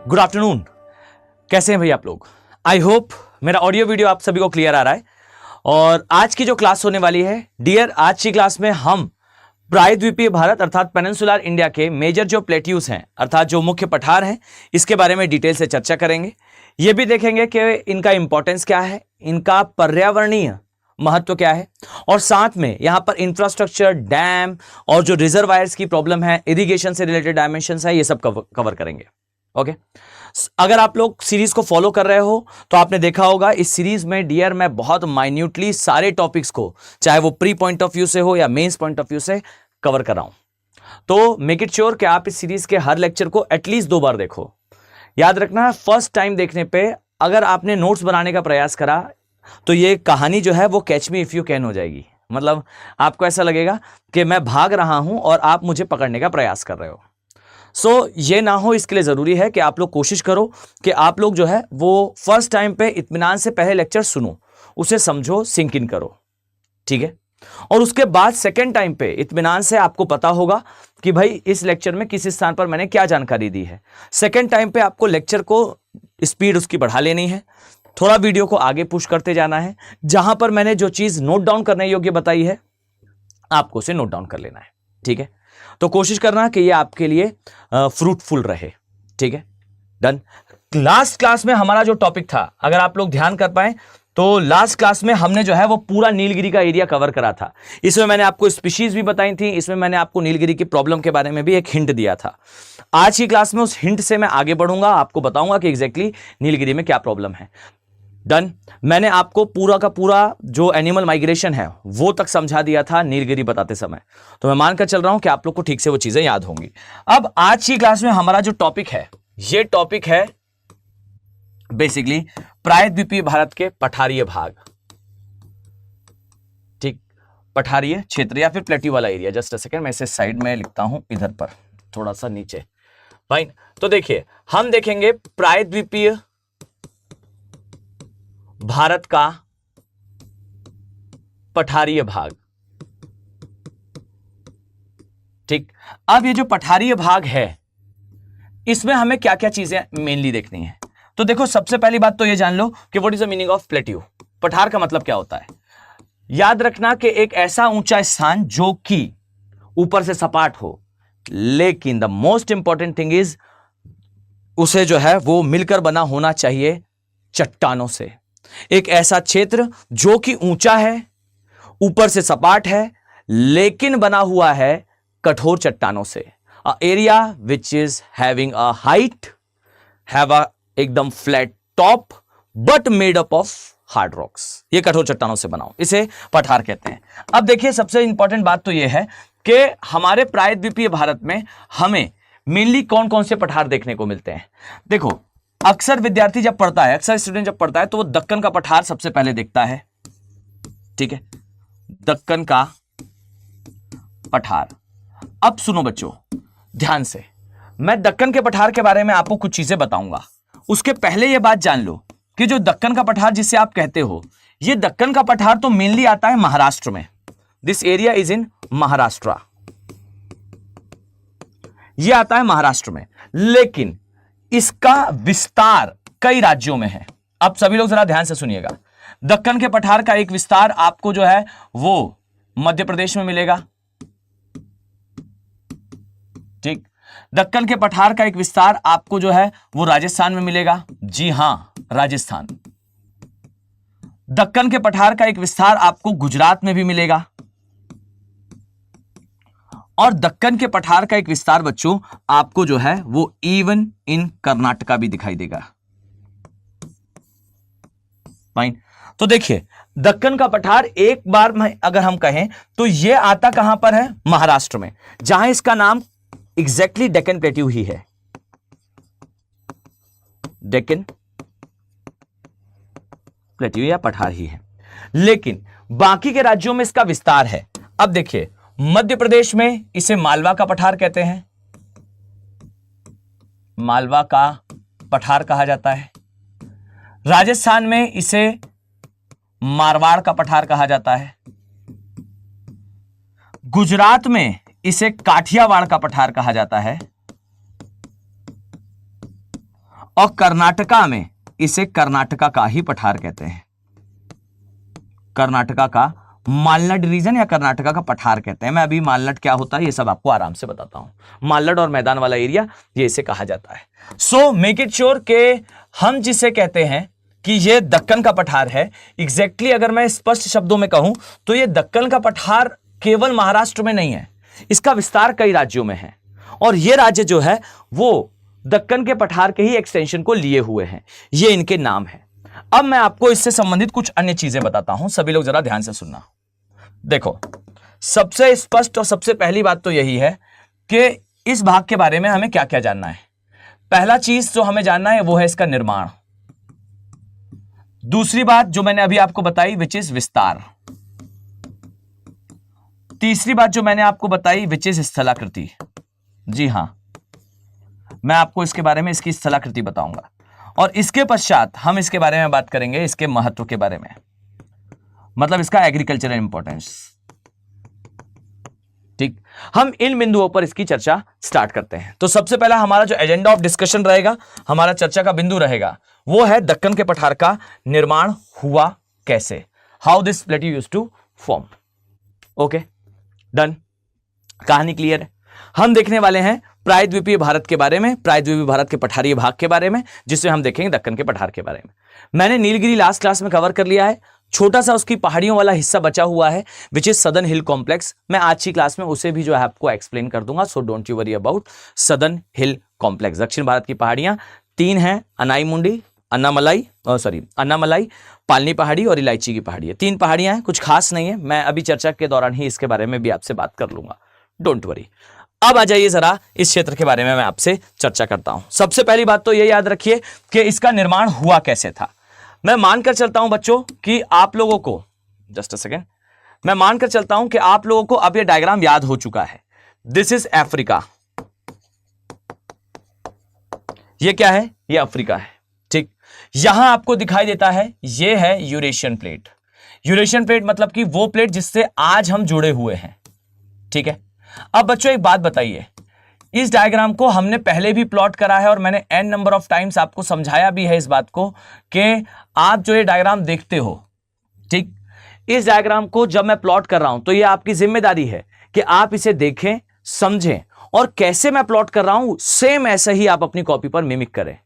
Good afternoon. कैसे हैं भाई आप लोग? आई होप मेरा ऑडियो वीडियो आप सभी को क्लियर आ रहा है। और आज की जो क्लास होने वाली है डियर, आज की क्लास में हम प्रायद्वीपीय भारत अर्थात पेनिनसुलर इंडिया के मेजर जो प्लेट्यूज हैं अर्थात जो मुख्य पठार हैं इसके बारे में डिटेल से चर्चा करेंगे। ये भी देखेंगे कि इनका इंपॉर्टेंस क्या है, इनका पर्यावरणीय महत्व क्या है, और साथ में यहां पर इंफ्रास्ट्रक्चर, डैम और जो रिजर्वायर्स की प्रॉब्लम है, इरिगेशन से रिलेटेड डायमेंशंस है, ये सब कवर करेंगे। ओके, अगर आप लोग सीरीज को फॉलो कर रहे हो तो आपने देखा होगा इस सीरीज में डियर मैं बहुत माइन्यूटली सारे टॉपिक्स को, चाहे वो प्री पॉइंट ऑफ व्यू से हो या मेंस पॉइंट ऑफ व्यू से, कवर कर रहा हूं। तो मेक इट श्योर कि आप इस सीरीज के हर लेक्चर को एटलीस्ट 2 बार देखो। याद रखना, फर्स्ट टाइम देखने पे अगर आपने नोट्स बनाने का प्रयास करा तो ये कहानी जो है वो catch me if you can हो जाएगी। मतलब आपको ऐसा लगेगा कि मैं भाग रहा हूं और आप मुझे पकड़ने का प्रयास कर रहे हो। सो ये ना हो, इसके लिए जरूरी है कि आप लोग कोशिश करो कि आप लोग जो है वो फर्स्ट टाइम पे इत्मीनान से पहले लेक्चर सुनो, उसे समझो, सिंक इन करो, ठीक है। और उसके बाद सेकेंड टाइम पे इत्मीनान से आपको पता होगा कि भाई इस लेक्चर में किस स्थान पर मैंने क्या जानकारी दी है। सेकेंड टाइम पे आपको लेक्चर को स्पीड उसकी बढ़ा लेनी है, थोड़ा वीडियो को आगे पुश करते जाना है। जहां पर मैंने जो चीज नोट डाउन करने योग्य बताई है आपको उसे नोट डाउन कर लेना है, ठीक है। तो कोशिश करना कि ये आपके लिए फ्रूटफुल रहे, ठीक है। डन। लास्ट क्लास में हमारा जो टॉपिक था, अगर आप लोग ध्यान कर पाए तो लास्ट क्लास में हमने जो है वो पूरा नीलगिरी का एरिया कवर करा था। इसमें मैंने आपको स्पीशीज भी बताई थी, इसमें मैंने आपको नीलगिरी की प्रॉब्लम के बारे में भी एक हिंट दिया था। आज की क्लास में उस हिंट से मैं आगे बढ़ूंगा, आपको बताऊंगा कि एग्जैक्टली नीलगिरी में क्या प्रॉब्लम है। डन। मैंने आपको पूरा का पूरा जो एनिमल माइग्रेशन है वो तक समझा दिया था नीलगिरी बताते समय, तो मैं मानकर चल रहा हूं कि आप लोग को ठीक से वो चीजें याद होंगी। अब आज की क्लास में हमारा जो टॉपिक है, ये टॉपिक है बेसिकली प्रायद्वीपीय भारत के पठारीय भाग, ठीक, पठारीय क्षेत्र या फिर प्लेट्यू वाला एरिया। जस्ट अ सेकेंड, मैं इसे साइड में लिखता हूं, इधर पर थोड़ा सा नीचे। फाइन। तो देखिए, हम देखेंगे प्रायद्वीपीय भारत का पठारीय भाग, ठीक। अब ये जो पठारीय भाग है इसमें हमें क्या क्या चीजें मेनली देखनी है। तो देखो, सबसे पहली बात तो ये जान लो कि what is the meaning of plateau. पठार का मतलब क्या होता है? याद रखना कि एक ऐसा ऊंचा स्थान जो कि ऊपर से सपाट हो, लेकिन the most important thing is उसे जो है वो मिलकर बना होना चाहिए चट्टानों से। एक ऐसा क्षेत्र जो कि ऊंचा है, ऊपर से सपाट है, लेकिन बना हुआ है कठोर चट्टानों से। A area which is having a height, have a एकदम flat top, but made up of hard rocks. ये कठोर चट्टानों से बनाओ, इसे पठार कहते हैं। अब देखिए, सबसे इंपॉर्टेंट बात तो यह है कि हमारे प्रायद्वीपीय भारत में हमें मेनली कौन कौन से पठार देखने को मिलते हैं। देखो, अक्सर विद्यार्थी जब पढ़ता है, अक्सर स्टूडेंट जब पढ़ता है तो वो दक्कन का पठार सबसे पहले देखता है, ठीक है, दक्कन का पठार। अब सुनो बच्चों ध्यान से, मैं दक्कन के पठार के बारे में आपको कुछ चीजें बताऊंगा। उसके पहले यह बात जान लो कि जो दक्कन का पठार जिसे आप कहते हो, यह दक्कन का पठार तो मेनली आता है महाराष्ट्र में। This area is in Maharashtra, यह आता है महाराष्ट्र में, लेकिन इसका विस्तार कई राज्यों में है। अब सभी लोग जरा ध्यान से सुनिएगा। दक्कन के पठार का एक विस्तार आपको जो है वो मध्य प्रदेश में मिलेगा, ठीक। दक्कन के पठार का एक विस्तार आपको जो है वो राजस्थान में मिलेगा, जी हां, राजस्थान। दक्कन के पठार का एक विस्तार आपको गुजरात में भी मिलेगा, और दक्कन के पठार का एक विस्तार बच्चों आपको जो है वो इवन इन कर्नाटका भी दिखाई देगा। फाइन। तो देखिए, दक्कन का पठार एक बार में अगर हम कहें तो ये आता कहां पर है? महाराष्ट्र में, जहां इसका नाम एग्जैक्टली डेक्कन प्लेट्यू ही है, डेक्कन प्लेट्यू या पठार ही है, लेकिन बाकी के राज्यों में इसका विस्तार है। अब देखिए, मध्य प्रदेश में इसे मालवा का पठार कहते हैं, मालवा का पठार कहा जाता है। राजस्थान में इसे मारवाड़ का पठार कहा जाता है। गुजरात में इसे काठियावाड़ का पठार कहा जाता है, और कर्नाटका में इसे कर्नाटका का ही पठार कहते हैं। कर्नाटका का मालनाड रीजन या कर्नाटका का पठार कहते हैं। मैं अभी मालनाड क्या होता है ये सब आपको आराम से बताता हूं। मालनाड और मैदान वाला एरिया ये इसे कहा जाता है। सो मेक इट श्योर के हम जिसे कहते हैं कि ये दक्कन का पठार है, एग्जैक्टली अगर मैं स्पष्ट शब्दों में कहूं तो ये दक्कन का पठार केवल महाराष्ट्र में नहीं है, इसका विस्तार कई राज्यों में है और ये राज्य जो है वो दक्कन के पठार के ही एक्सटेंशन को लिए हुए हैं। ये इनके नाम है। अब मैं आपको इससे संबंधित कुछ अन्य चीजें बताता हूं, सभी लोग जरा ध्यान से सुनना। देखो, सबसे स्पष्ट और सबसे पहली बात तो यही है कि इस भाग के बारे में हमें क्या क्या जानना है। पहला चीज जो हमें जानना है वो है इसका निर्माण। दूसरी बात जो मैंने अभी आपको बताई विच इज विस्तार। तीसरी बात जो मैंने आपको बताई विच इज स्थलाकृति। जी हां, मैं आपको इसके बारे में इसकी स्थलाकृति बताऊंगा और इसके पश्चात हम इसके बारे में बात करेंगे, इसके महत्व के बारे में, मतलब इसका एग्रीकल्चरल इंपॉर्टेंस। ठीक, हम इन बिंदुओं पर इसकी चर्चा स्टार्ट करते हैं। तो सबसे पहला हमारा जो एजेंडा ऑफ डिस्कशन रहेगा, हमारा चर्चा का बिंदु रहेगा, वो है दक्कन के पठार का निर्माण हुआ कैसे, how this plateau used to form. Okay, done, कहानी क्लियर है। हम देखने वाले हैं प्रायद्वीपीय भारत के बारे में, प्रायद्वीपीय भारत के पठारीय भाग के बारे में, जिसमें हम देखेंगे दक्कन के पठार के बारे में। मैंने नीलगिरी लास्ट क्लास में कवर कर लिया है, छोटा सा उसकी पहाड़ियों वाला हिस्सा बचा हुआ है which is southern hill complex. मैं आज की क्लास में उसे भी जो है आपको एक्सप्लेन कर दूंगा, so don't you worry about southern hill complex. दक्षिण भारत की पहाड़ियां तीन हैं, अनाईमुंडी, अन्नामलाई, पालनी पहाड़ी और इलायची की पहाड़ी है। तीन पहाड़ियां हैं, कुछ खास नहीं है, मैं अभी चर्चा के दौरान ही इसके बारे में भी आपसे बात कर लूंगा, डोंट वरी। अब आ जाइए जरा इस क्षेत्र के बारे में मैं आपसे चर्चा करता हूं। सबसे पहली बात तो ये याद रखिए कि इसका निर्माण हुआ कैसे था। मैं मानकर चलता हूं बच्चों कि आप लोगों को, जस्ट अ सेकेंड, मैं मानकर चलता हूं कि आप लोगों को अब ये डायग्राम याद हो चुका है। दिस इज अफ्रीका, ये क्या है, ये अफ्रीका है। ठीक, यहां आपको दिखाई देता है ये है यूरेशियन प्लेट। यूरेशियन प्लेट मतलब कि वो प्लेट जिससे आज हम जुड़े हुए हैं। ठीक है, अब बच्चों एक बात बताइए, इस डायग्राम को हमने पहले भी प्लॉट करा है और मैंने n नंबर ऑफ टाइम्स आपको समझाया भी है इस बात को कि आप जो ये डायग्राम देखते हो, ठीक, इस डायग्राम को जब मैं प्लॉट कर रहा हूं तो ये आपकी जिम्मेदारी है कि आप इसे देखें, समझें और कैसे मैं प्लॉट कर रहा हूं सेम ऐसा ही आप अपनी कॉपी पर मिमिक करें।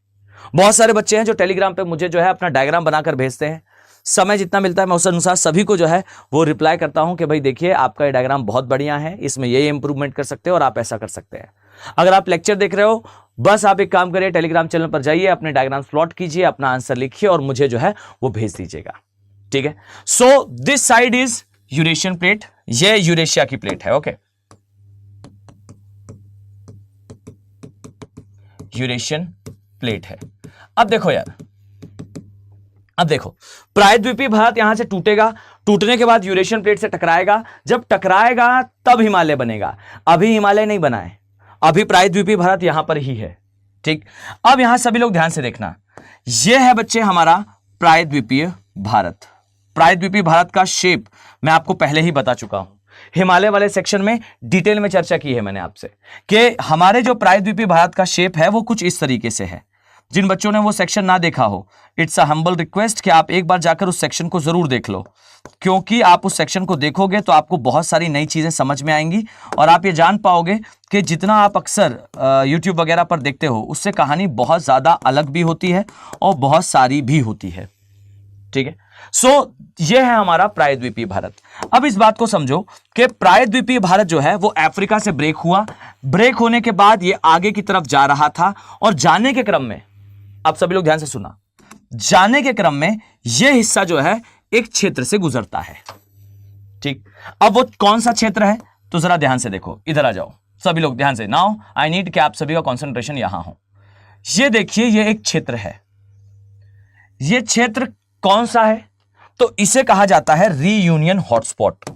बहुत सारे बच्चे हैं जो टेलीग्राम पे मुझे जो है अपना डायग्राम बनाकर भेजते हैं, समय जितना मिलता है मैं उस अनुसार सभी को जो है वो रिप्लाई करता हूं कि भाई देखिए आपका ये डायग्राम बहुत बढ़िया है, इसमें ये इंप्रूवमेंट कर सकते हो और आप ऐसा कर सकते हैं। अगर आप लेक्चर देख रहे हो, बस आप एक काम करिए, टेलीग्राम चैनल पर जाइए, अपने डायग्राम प्लॉट कीजिए, अपना आंसर लिखिए और मुझे जो है वो भेज दीजिएगा। ठीक है, so this side is Eurasian plate, ये यूरेशिया की प्लेट है। ओके, यूरेशियन प्लेट है। अब देखो यार, अब देखो प्रायद्वीपीय भारत यहां से टूटेगा, टूटने के बाद यूरेशियन प्लेट से टकराएगा, जब टकराएगा तब हिमालय बनेगा। अभी हिमालय नहीं बना है, अभी प्रायद्वीपीय भारत यहां पर ही है। ठीक, अब यहां सभी लोग ध्यान से देखना, यह है बच्चे हमारा प्रायद्वीपीय भारत। प्रायद्वीपीय भारत का शेप मैं आपको पहले ही बता चुका हूं, हिमालय वाले सेक्शन में डिटेल में चर्चा की है मैंने आपसे कि हमारे जो प्रायद्वीपीय भारत का शेप है वो कुछ इस तरीके से है। जिन बच्चों ने वो सेक्शन ना देखा हो, इट्स अ हम्बल रिक्वेस्ट कि आप एक बार जाकर उस सेक्शन को जरूर देख लो, क्योंकि आप उस सेक्शन को देखोगे तो आपको बहुत सारी नई चीजें समझ में आएंगी और आप ये जान पाओगे कि जितना आप अक्सर यूट्यूब वगैरह पर देखते हो उससे कहानी बहुत ज्यादा अलग भी होती है और बहुत सारी भी होती है। ठीक है, सो ये है हमारा प्रायद्वीपीय भारत। अब इस बात को समझो कि प्रायद्वीपीय भारत जो है वो अफ्रीका से ब्रेक हुआ, ब्रेक होने के बाद ये आगे की तरफ जा रहा था और जाने के क्रम में, आप सभी लोग ध्यान से सुना, जाने के क्रम में यह हिस्सा जो है एक क्षेत्र से गुजरता है। ठीक, अब वो कौन सा क्षेत्र है तो जरा ध्यान से देखो, इधर आ जाओ सभी लोग ध्यान से। नाउ आई नीड कि आप सभी का कंसंट्रेशन यहां हो। ये देखिए, ये एक क्षेत्र है, ये क्षेत्र कौन सा है तो इसे कहा जाता है रीयूनियन हॉटस्पॉट।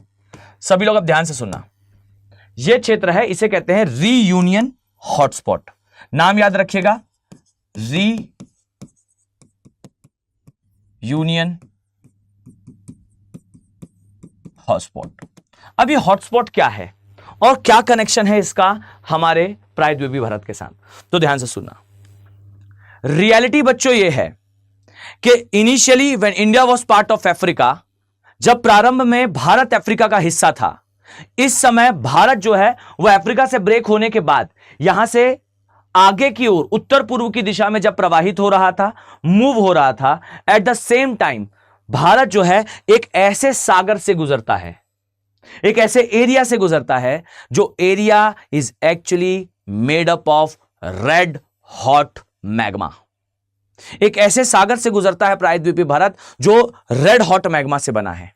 सभी लोग अब ध्यान से सुनना, ये क्षेत्र है, इसे कहते हैं रीयूनियन हॉटस्पॉट। नाम याद रखिएगा, रीयूनियन हॉटस्पॉट। अब ये हॉटस्पॉट क्या है और क्या कनेक्शन है इसका हमारे प्रायद्वीपीय भारत के साथ, तो ध्यान से सुनना। रियलिटी बच्चों ये है कि initially when India was part of Africa, जब प्रारंभ में भारत अफ्रीका का हिस्सा था, इस समय भारत जो है वह अफ्रीका से ब्रेक होने के बाद यहां से आगे की ओर उत्तर पूर्व की दिशा में जब प्रवाहित हो रहा था, मूव हो रहा था, at the same time Bharat जो है एक ऐसे सागर से गुजरता है, एक ऐसे एरिया से गुजरता है जो area is actually made up of red hot magma. एक ऐसे सागर से गुजरता है प्रायद्वीपीय भारत जो रेड हॉट मैग्मा से बना है।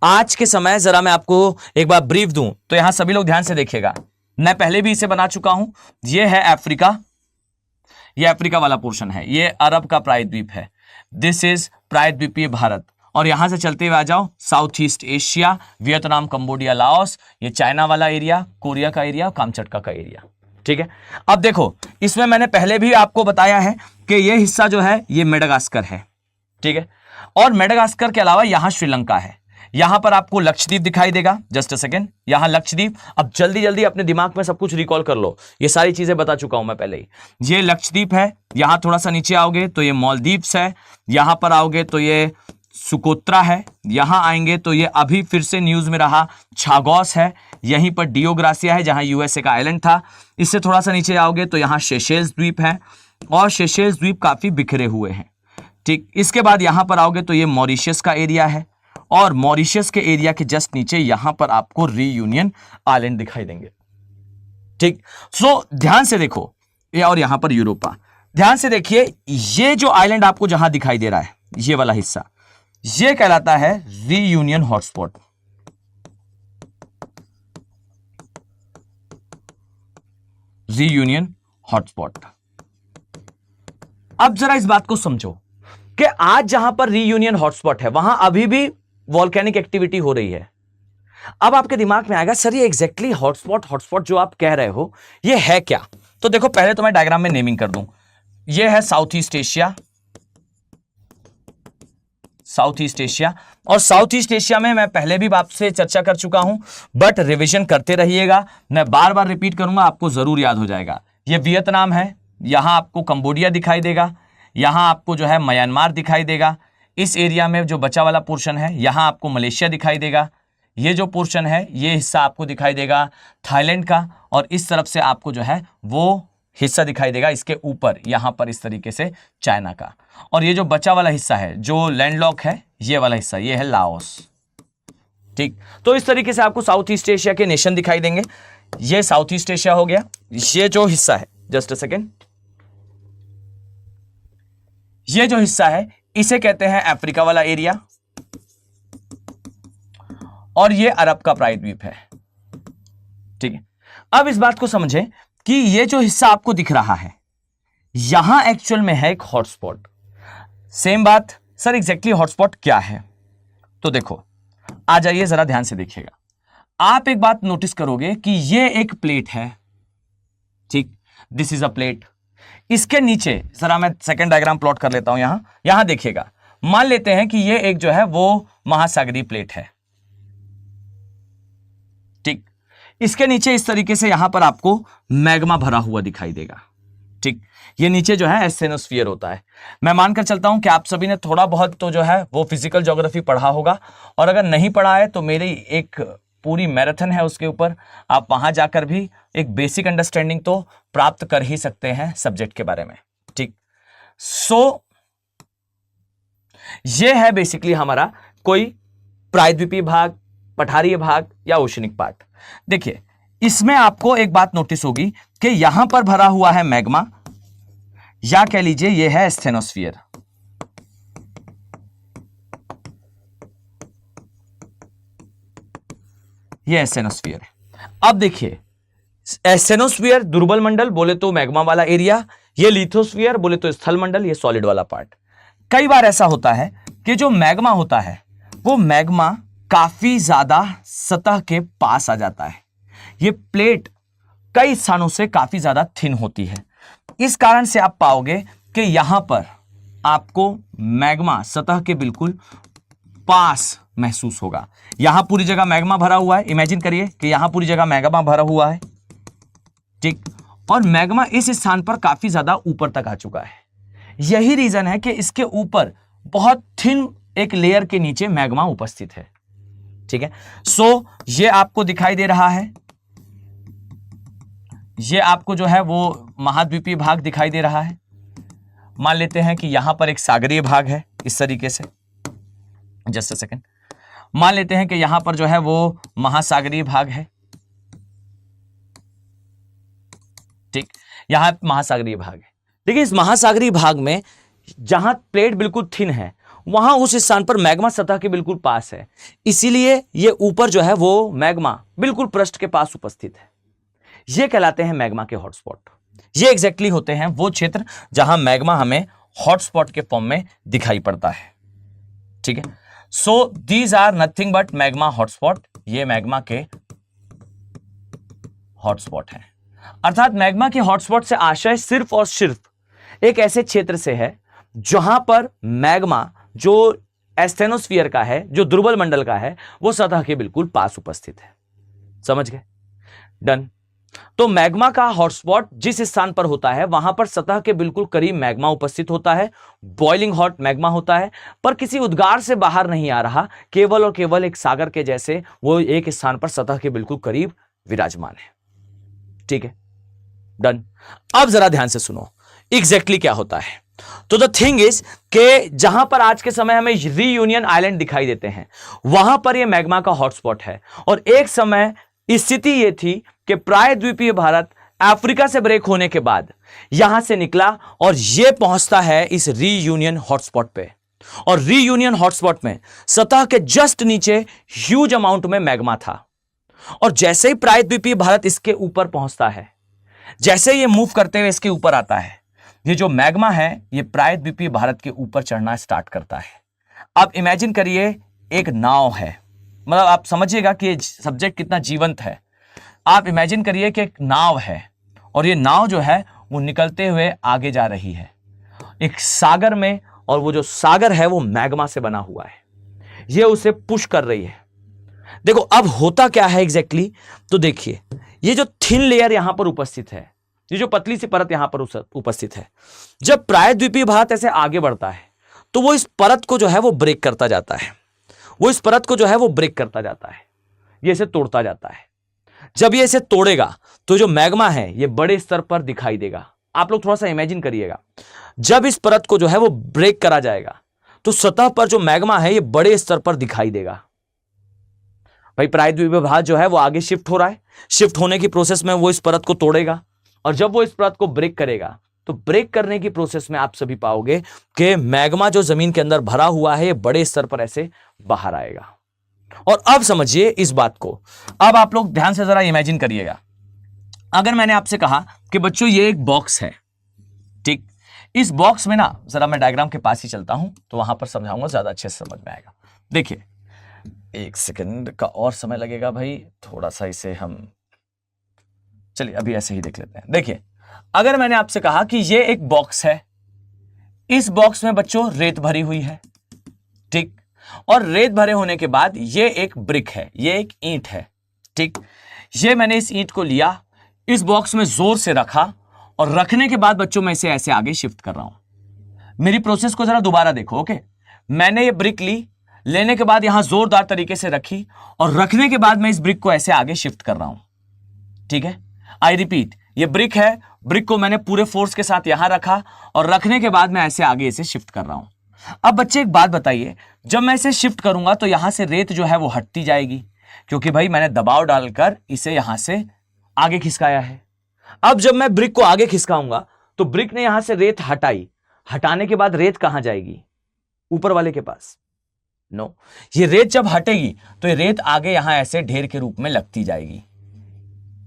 आज के समय जरा मैं आपको एक बार ब्रीफ दूं तो यहां सभी लोग ध्यान से देखिएगा, मैं पहले भी इसे बना चुका हूं। यह है अफ्रीका, यह अफ्रीका वाला पोर्शन है, यह अरब का प्रायद्वीप है, दिस इज प्रायद्वीपीय भारत। और यहां से चलते हुए आ जाओ south east Asia, Vietnam, Cambodia, Laos, ये चाइना वाला एरिया, कोरिया का एरिया, कामचटका का एरिया। ठीक है, अब देखो इसमें मैंने पहले भी आपको बताया है कि यह हिस्सा जो है ये मेडागास्कर है। ठीक है, और मेडागास्कर के अलावा यहां श्रीलंका है। यहां पर आपको लक्षद्वीप दिखाई देगा, जस्ट अ सेकेंड, यहां लक्षद्वीप। अब जल्दी जल्दी अपने दिमाग में सब कुछ रिकॉल कर लो, ये सारी चीजें बता चुका हूं मैं पहले ही। ये लक्षद्वीप है, यहां थोड़ा सा नीचे आओगे तो ये मालदीव्स है, यहां पर आओगे तो ये सुकोत्रा है, यहां आएंगे तो ये अभी फिर से न्यूज में रहा छागोस है, यहीं पर डियोग्रासिया है जहां यूएसए का आइलैंड था। इससे थोड़ा सा नीचे आओगे तो यहां सेशेल्स द्वीप है, और सेशेल्स द्वीप काफी बिखरे हुए हैं। ठीक, इसके बाद यहां पर आओगे तो ये मॉरिशस का एरिया है, और मॉरिशस के एरिया के जस्ट नीचे यहां पर आपको रीयूनियन आइलैंड दिखाई देंगे। ठीक, सो ध्यान से देखो, ये और यहां पर यूरोपा, ध्यान से देखिए, ये जो आइलैंड आपको जहां दिखाई दे रहा है, ये वाला हिस्सा, ये कहलाता है रीयूनियन हॉटस्पॉट। Reunion hotspot. अब जरा इस बात को समझो कि आज जहां पर रीयूनियन हॉटस्पॉट है वहां अभी भी वॉल्केनिक एक्टिविटी हो रही है। अब आपके दिमाग में आएगा सर ये एग्जैक्टली हॉटस्पॉट जो आप कह रहे हो ये है क्या? तो देखो पहले तो मैं डायग्राम में नेमिंग कर दूं। ये है south east Asia, south east Asia, और साउथ ईस्ट एशिया में मैं पहले भी आपसे चर्चा कर चुका हूं, बट रिवीजन करते रहिएगा, मैं बार बार रिपीट करूंगा, आपको जरूर याद हो जाएगा। ये वियतनाम है, यहां आपको कंबोडिया दिखाई देगा, यहां आपको जो है म्यांमार दिखाई देगा, इस एरिया में जो बचा वाला पोर्शन है यहां आपको मलेशिया दिखाई देगा, ये जो पोर्शन है ये हिस्सा आपको दिखाई देगा थाईलैंड का, और इस तरफ से आपको जो है वो हिस्सा दिखाई देगा इसके ऊपर यहां पर इस तरीके से चाइना का, और ये जो बचा वाला हिस्सा है जो लैंडलॉक है ये वाला हिस्सा ये है लाओस। ठीक, तो इस तरीके से आपको साउथ ईस्ट एशिया के नेशन दिखाई देंगे। ये साउथ ईस्ट एशिया हो गया। ये जो हिस्सा है, जस्ट अ सेकेंड, ये जो हिस्सा है इसे कहते हैं अफ्रीका वाला एरिया, और ये अरब का प्रायद्वीप है। ठीक है, अब इस बात को समझें कि ये जो हिस्सा आपको दिख रहा है यहां एक्चुअल में है एक हॉटस्पॉट। सेम बात, सर एग्जैक्टली हॉटस्पॉट क्या है? तो देखो आ जाइए जरा ध्यान से देखिएगा, आप एक बात नोटिस करोगे कि ये एक प्लेट है। ठीक, दिस इज अ प्लेट, इसके नीचे जरा मैं सेकंड डायग्राम प्लॉट कर लेता हूं। यहां देखिएगा, मान लेते हैं कि ये एक जो है वो महासागरीय प्लेट है। ठीक, इसके नीचे इस तरीके से यहां पर आपको मैग्मा भरा हुआ दिखाई देगा। ठीक, ये नीचे जो है एस्थेनोस्फीयर होता है। मैं मानकर चलता हूं कि आप सभी ने थोड़ा बहुत तो जो है वो फिजिकल ज्योग्राफी पढ़ा होगा, और अगर नहीं पढ़ा है तो मेरी एक पूरी मैराथन है उसके ऊपर, आप वहां जाकर भी एक बेसिक अंडरस्टैंडिंग तो प्राप्त कर ही सकते हैं सब्जेक्ट के बारे में। ठीक, सो ये है बेसिकली हमारा कोई प्रायद्वीपीय भाग, पठारीय भाग या ओशनिक पार्ट। देखिए इसमें आपको एक बात नोटिस होगी कि यहां पर भरा हुआ है मैग्मा, या कह लीजिए यह है एस्थेनोस्फीयर। यह एस्थेनोस्फीयर है। अब देखिए एस्थेनोस्फीयर दुर्बल मंडल बोले तो मैग्मा वाला एरिया, ये लिथोस्फीयर बोले तो स्थल मंडल, ये सॉलिड वाला पार्ट। कई बार ऐसा होता है कि जो मैग्मा होता है वो मैग्मा काफी ज्यादा सतह के पास आ जाता है। ये प्लेट कई स्थानों से काफी ज्यादा थिन होती है, इस कारण से आप पाओगे कि यहां पर आपको मैग्मा सतह के बिल्कुल पास महसूस होगा। यहां पूरी जगह मैग्मा भरा हुआ है, इमेजिन करिए कि यहां पूरी जगह मैग्मा भरा हुआ है। ठीक, और मैग्मा इस स्थान पर काफी ज्यादा ऊपर तक आ चुका है। यही रीजन है कि इसके ऊपर बहुत थिन एक लेयर के नीचे मैग्मा उपस्थित है। ठीक है, सो ये आपको दिखाई दे रहा है, ये आपको जो है वो महाद्वीपीय भाग दिखाई दे रहा है। मान लेते हैं कि यहां पर एक सागरीय भाग है इस तरीके से, जस्ट अ सेकेंड। मान लेते हैं कि यहां पर जो है वो महासागरीय भाग है। ठीक, यहां महासागरीय भाग है। देखिए इस महासागरीय भाग में जहां प्लेट बिल्कुल थिन है वहां उस स्थान पर मैग्मा सतह के बिल्कुल पास है, इसीलिए ये ऊपर जो है वो मैग्मा बिल्कुल पृष्ठ के पास उपस्थित है। ये कहलाते हैं मैग्मा के हॉटस्पॉट। ये एग्जैक्टली होते हैं वो क्षेत्र जहां मैग्मा हमें हॉटस्पॉट के फॉर्म में दिखाई पड़ता है। ठीक है, so these are nothing but magma hotspot. ये मैग्मा के हॉटस्पॉट हैं। अर्थात मैग्मा के हॉटस्पॉट से आशय सिर्फ और सिर्फ एक ऐसे क्षेत्र से है जहां पर मैग्मा जो एस्थेनोस्फीयर का है, जो दुर्बल मंडल का है, वो सतह के बिल्कुल पास उपस्थित है। समझ गए? डन। तो मैग्मा का हॉटस्पॉट जिस स्थान पर होता है वहां पर सतह के बिल्कुल करीब मैग्मा उपस्थित होता है, बॉइलिंग हॉट मैग्मा होता है, पर किसी उद्गार से बाहर नहीं आ रहा, केवल और केवल एक सागर के जैसे वो एक स्थान पर सतह के बिल्कुल करीब विराजमान है। ठीक है, डन। अब जरा ध्यान से सुनो एग्जैक्टली क्या होता है। तो द थिंग इज कि जहां पर आज के समय हमें रीयूनियन आइलैंड दिखाई देते हैं वहां पर यह मैग्मा का हॉटस्पॉट है, और एक समय स्थिति यह थी कि प्रायद्वीपीय भारत अफ्रीका से ब्रेक होने के बाद यहां से निकला और यह पहुंचता है इस रीयूनियन हॉटस्पॉट पे। और रीयूनियन हॉटस्पॉट में सतह के जस्ट नीचे ह्यूज अमाउंट में मैग्मा था, और जैसे ही प्रायद्वीपीय भारत इसके ऊपर पहुंचता है, जैसे ये मूव करते हुए इसके ऊपर आता है, ये जो मैग्मा है ये प्रायद्वीपीय भारत के ऊपर चढ़ना स्टार्ट करता है। अब इमेजिन करिए एक नाव है, मतलब आप समझिएगा कि ये सब्जेक्ट कितना जीवंत है। आप इमेजिन करिए कि एक नाव है और ये नाव जो है वो निकलते हुए आगे जा रही है एक सागर में, और वो जो सागर है वो मैग्मा से बना हुआ है, ये उसे पुश कर रही है। देखो अब होता क्या है एग्जैक्टली, तो देखिए ये जो थिन लेयर यहां पर उपस्थित है, ये जो पतली सी परत यहां पर उपस्थित है, जब प्रायद्वीपीय भारत ऐसे आगे बढ़ता है तो वो इस परत को जो है वो ब्रेक करता जाता है, वो इस परत को जो है वो ब्रेक करता जाता है, ये इसे तोड़ता जाता है। जब ये इसे तोड़ेगा तो जो मैग्मा है ये बड़े स्तर पर दिखाई देगा। आप लोग थोड़ा सा इमेजिन करिएगा, जब इस परत को जो है वो ब्रेक करा जाएगा तो सतह पर जो मैग्मा है ये बड़े स्तर पर दिखाई देगा। भाई प्रायद्वीपीय भारत जो है वो आगे शिफ्ट हो रहा है, शिफ्ट होने की प्रोसेस में वो इस परत को तोड़ेगा, और जब वो इस परत को ब्रेक करेगा तो ब्रेक करने की प्रोसेस में आप सभी पाओगे कि मैग्मा जो जमीन के अंदर भरा हुआ है ये बड़े स्तर पर ऐसे बाहर आएगा। और अब समझिए इस बात को, अब आप लोग ध्यान से जरा इमेजिन करिएगा। अगर मैंने आपसे कहा कि बच्चों ये एक बॉक्स है, ठीक, इस बॉक्स में ना जरा मैं डायग्राम के पास ही चलता हूं तो वहां पर समझाऊंगा, ज्यादा अच्छे से समझ में आएगा। देखिए एक सेकंड का और समय लगेगा भाई, थोड़ा सा इसे हम, चलिए अभी ऐसे ही देख लेते हैं। देखिए अगर मैंने आपसे कहा कि ये एक बॉक्स है, इस बॉक्स में बच्चों रेत भरी हुई है, ठीक, और रेत भरे होने के बाद ये एक ब्रिक है, ये एक ईंट है, ठीक। ये मैंने इस ईंट को लिया, इस बॉक्स में जोर से रखा, और रखने के बाद बच्चों मैं इसे ऐसे आगे शिफ्ट कर रहा हूं। मेरी प्रोसेस को जरा दोबारा देखो, ओके। मैंने ये ब्रिक ली, लेने के बाद यहां जोरदार तरीके से रखी, और रखने के बाद मैं इस ब्रिक को ऐसे आगे शिफ्ट कर रहा हूं, ठीक है। आई रिपीट, ये ब्रिक है, ब्रिक को मैंने पूरे फोर्स के साथ यहां रखा, और रखने के बाद मैं ऐसे आगे इसे शिफ्ट कर रहा हूं। अब बच्चे एक बात बताइए, जब मैं इसे शिफ्ट करूंगा तो यहां से रेत जो है वो हटती जाएगी, क्योंकि भाई मैंने दबाव डालकर इसे यहां से आगे खिसकाया है। अब जब मैं ब्रिक को आगे खिसकाऊंगा तो ब्रिक ने यहां से रेत हटाई, हटाने के बाद रेत कहां जाएगी? ऊपर वाले के पास? नो, ये रेत जब हटेगी तो ये रेत आगे यहां ऐसे ढेर के रूप में लगती जाएगी,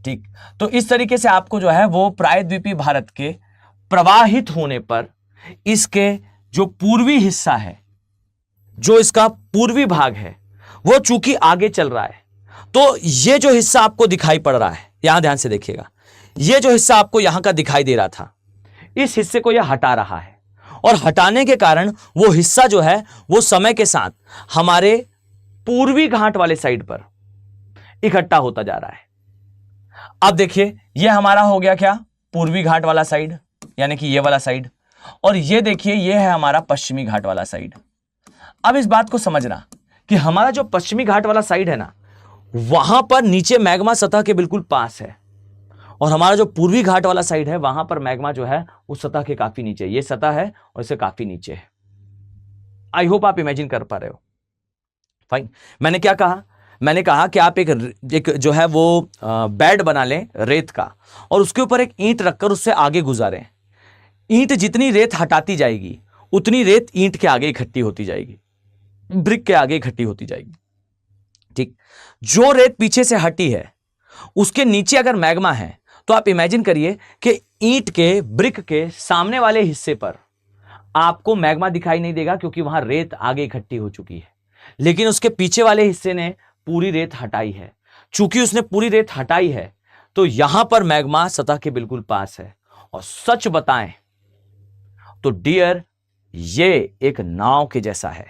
ठीक। तो इस तरीके से आपको जो है वो प्रायद्वीपीय भारत के प्रवाहित होने पर इसके जो पूर्वी हिस्सा है, जो इसका पूर्वी भाग है, वो चूंकि आगे चल रहा है, तो ये जो हिस्सा आपको दिखाई पड़ रहा है, यहां ध्यान से देखिएगा, ये जो हिस्सा आपको यहां का दिखाई दे रहा था, इस हिस्से को यह हटा रहा है, और हटाने के कारण वो हिस्सा जो है वो समय के साथ हमारे पूर्वी घाट वाले साइड पर इकट्ठा होता जा रहा है। अब देखिए ये हमारा हो गया क्या? पूर्वी घाट वाला साइड, यानी कि ये वाला साइड, और ये देखिए ये है हमारा पश्चिमी घाट वाला साइड। अब इस बात को समझना कि हमारा जो पश्चिमी घाट वाला साइड है ना, वहां पर नीचे मैग्मा सतह के बिल्कुल पास है, और हमारा जो पूर्वी घाट वाला साइड है वहां पर मैग्मा जो है उस सतह के काफी नीचे, ये सतह है और इससे काफी नीचे है। आई होप आप इमेजिन कर पा रहे हो। फाइन। मैंने क्या कहा, मैंने कहा कि आप एक जो है वो बेड बना लें रेत का, और उसके ऊपर एक ईंट रखकर उससे आगे गुजारें। ईंट जितनी रेत हटाती जाएगी उतनी रेत ईंट के आगे इकट्ठी होती जाएगी, ब्रिक के आगे इकट्ठी होती जाएगी। ठीक, जो रेत पीछे से हटी है उसके नीचे अगर मैग्मा है तो आप इमेजिन करिए कि ईंट के ब्रिक के सामने वाले हिस्से पर आपको मैग्मा दिखाई नहीं देगा, क्योंकि वहां रेत आगे इकट्ठी हो चुकी है। लेकिन उसके पीछे वाले हिस्से ने पूरी रेत हटाई है। चूंकि उसने पूरी रेत हटाई है तो यहां पर मैग्मा सतह के बिल्कुल पास है। और सच बताएं तो डियर, ये एक नाव के जैसा है।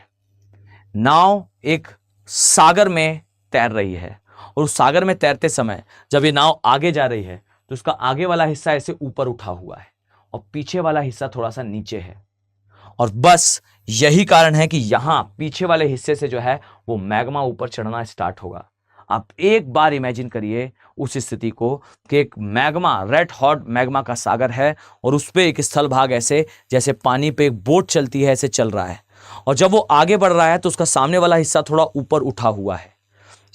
नाव एक सागर में तैर रही है, और उस सागर में तैरते समय जब ये नाव आगे जा रही है तो उसका आगे वाला हिस्सा ऐसे ऊपर उठा हुआ है और पीछे वाला हिस्सा थोड़ा सा नीचे है। और बस यही कारण है कि यहां पीछे वाले हिस्से से जो है वो मैग्मा ऊपर चढ़ना स्टार्ट होगा। आप एक बार इमेजिन करिए उस स्थिति को कि एक मैग्मा, रेड हॉट मैग्मा का सागर है, और उस पे एक स्थल भाग ऐसे जैसे पानी पे एक बोट चलती है ऐसे चल रहा है, और जब वो आगे बढ़ रहा है तो उसका सामने वाला हिस्सा थोड़ा ऊपर उठा हुआ है।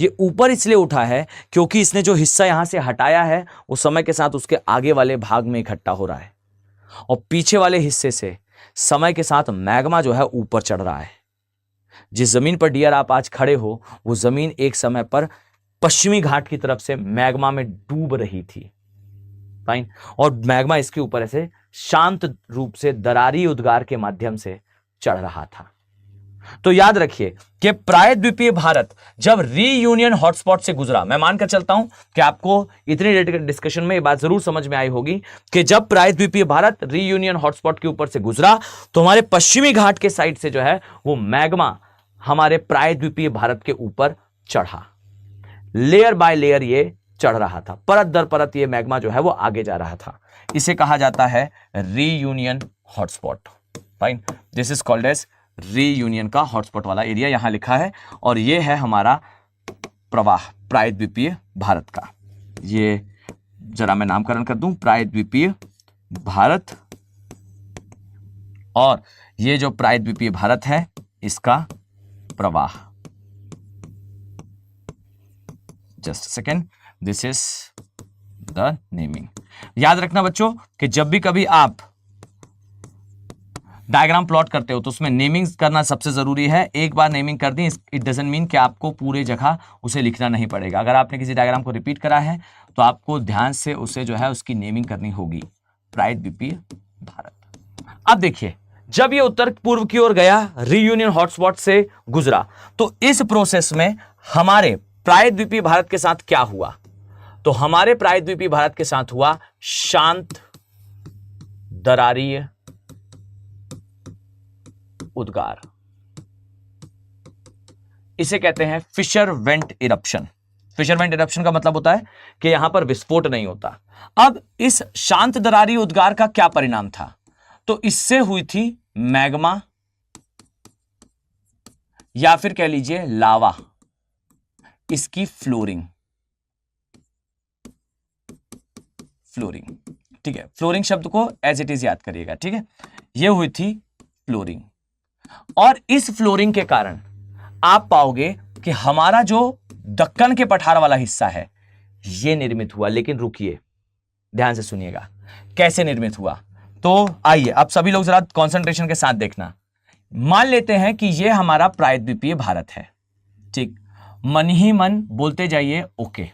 ये ऊपर इसलिए उठा है क्योंकि इसने जो हिस्सा यहां से हटाया है वो समय के साथ उसके आगे वाले भाग में इकट्ठा हो रहा है, और पीछे वाले हिस्से से समय के साथ मैग्मा जो है ऊपर चढ़ रहा है। जिस जमीन पर डियर आप आज खड़े हो वो जमीन एक समय पर पश्चिमी घाट की तरफ से मैग्मा में डूब रही थी। फाइन। और मैग्मा इसके ऊपर ऐसे शांत रूप से दरारी उद्गार के माध्यम से चढ़ रहा था। तो याद रखिए कि प्रायद्वीपीय भारत जब रीयूनियन हॉटस्पॉट से गुजरा, मैं मानकर चलता हूं कि आपको इतनी डिस्कशन में ये बात जरूर समझ में आई होगी कि जब प्रायद्वीपीय भारत रीयूनियन हॉटस्पॉट के ऊपर से गुजरा तो हमारे पश्चिमी घाट के साइड से जो है वो मैग्मा हमारे प्रायद्वीपीय भारत के ऊपर चढ़ा। लेयर बाय लेयर ये चढ़ रहा था, परत दर परत ये मैग्मा जो है वो आगे जा रहा था। इसे कहा जाता है Reunion hotspot. Fine. This is called as Reunion का हॉटस्पॉट वाला एरिया यहां लिखा है, और ये है हमारा प्रवाह प्रायद्वीपीय भारत का। ये जरा मैं नामकरण कर दूं, प्रायद्वीपीय भारत, और ये जो प्रायद्वीपीय भारत है इसका प्रवाह। Just second, this is the naming. याद रखना बच्चों कि जब भी कभी आप डायग्राम प्लॉट करते हो तो उसमें नेमिंग करना सबसे जरूरी है। एक बार नेमिंग कर दी, इट डजंट मीन कि आपको पूरे जगह उसे लिखना नहीं पड़ेगा। अगर आपने किसी डायग्राम को रिपीट करा है तो आपको ध्यान से उसे जो है उसकी नेमिंग करनी होगी। प्रायद्वीपीय भारत। अब देखिए, जब ये उत्तर पूर्व की ओर गया, रीयूनियन हॉटस्पॉट से गुजरा, तो इस प्रोसेस में हमारे प्रायद्वीपीय भारत के साथ क्या हुआ? तो हमारे प्रायद्वीपीय भारत के साथ हुआ शांत दरारीय उद्गार। इसे कहते हैं fissure vent eruption. Fissure vent eruption का मतलब होता है कि यहां पर विस्फोट नहीं होता। अब इस शांत दरारी उद्गार का क्या परिणाम था? तो इससे हुई थी मैग्मा, या फिर कह लीजिए लावा, इसकी फ्लोरिंग। फ्लोरिंग, ठीक है। फ्लोरिंग शब्द को एज इट इज याद करिएगा, ठीक है। यह हुई थी फ्लोरिंग, और इस फ्लोरिंग के कारण आप पाओगे कि हमारा जो दक्कन के पठार वाला हिस्सा है यह निर्मित हुआ। लेकिन रुकिए, ध्यान से सुनिएगा कैसे निर्मित हुआ। तो आइए अब सभी लोग जरा कंसंट्रेशन के साथ देखना। मान लेते हैं कि यह हमारा प्रायद्वीपीय भारत है, ठीक। मन ही मन बोलते जाइए ओके,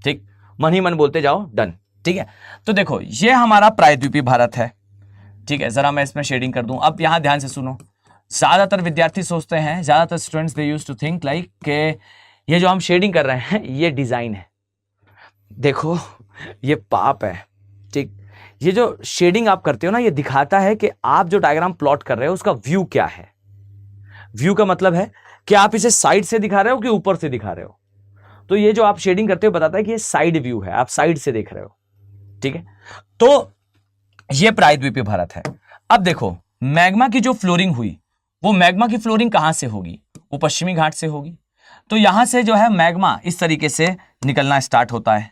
ठीक। मन ही मन बोलते जाओ डन, ठीक है। तो देखो यह हमारा प्रायद्वीपीय भारत है, ठीक है। जरा मैं इसमें शेडिंग कर दूं। अब यहां ध्यान से सुनो। ज्यादातर विद्यार्थी सोचते हैं, ज्यादातर students they used to think like के ये जो हम शेडिंग कर रहे हैं ये डिजाइन है। देखो ये पाप है, ठीक। ये जो शेडिंग आप करते हो ना, ये दिखाता है कि आप जो डायग्राम प्लॉट कर रहे हो उसका व्यू क्या है। व्यू का मतलब है कि आप इसे साइड से दिखा रहे हो कि ऊपर से दिखा रहे हो। तो ये जो आप शेडिंग करते हो बताता है कि ये साइड व्यू है, आप साइड से देख रहे हो, ठीक है, तो ये प्रायद्वीपीय भारत है। अब देखो मैग्मा की जो फ्लोरिंग हुई, वो मैग्मा की फ्लोरिंग कहां से होगी? वो पश्चिमी घाट से होगी। तो यहां से जो है मैग्मा इस तरीके से निकलना स्टार्ट होता है।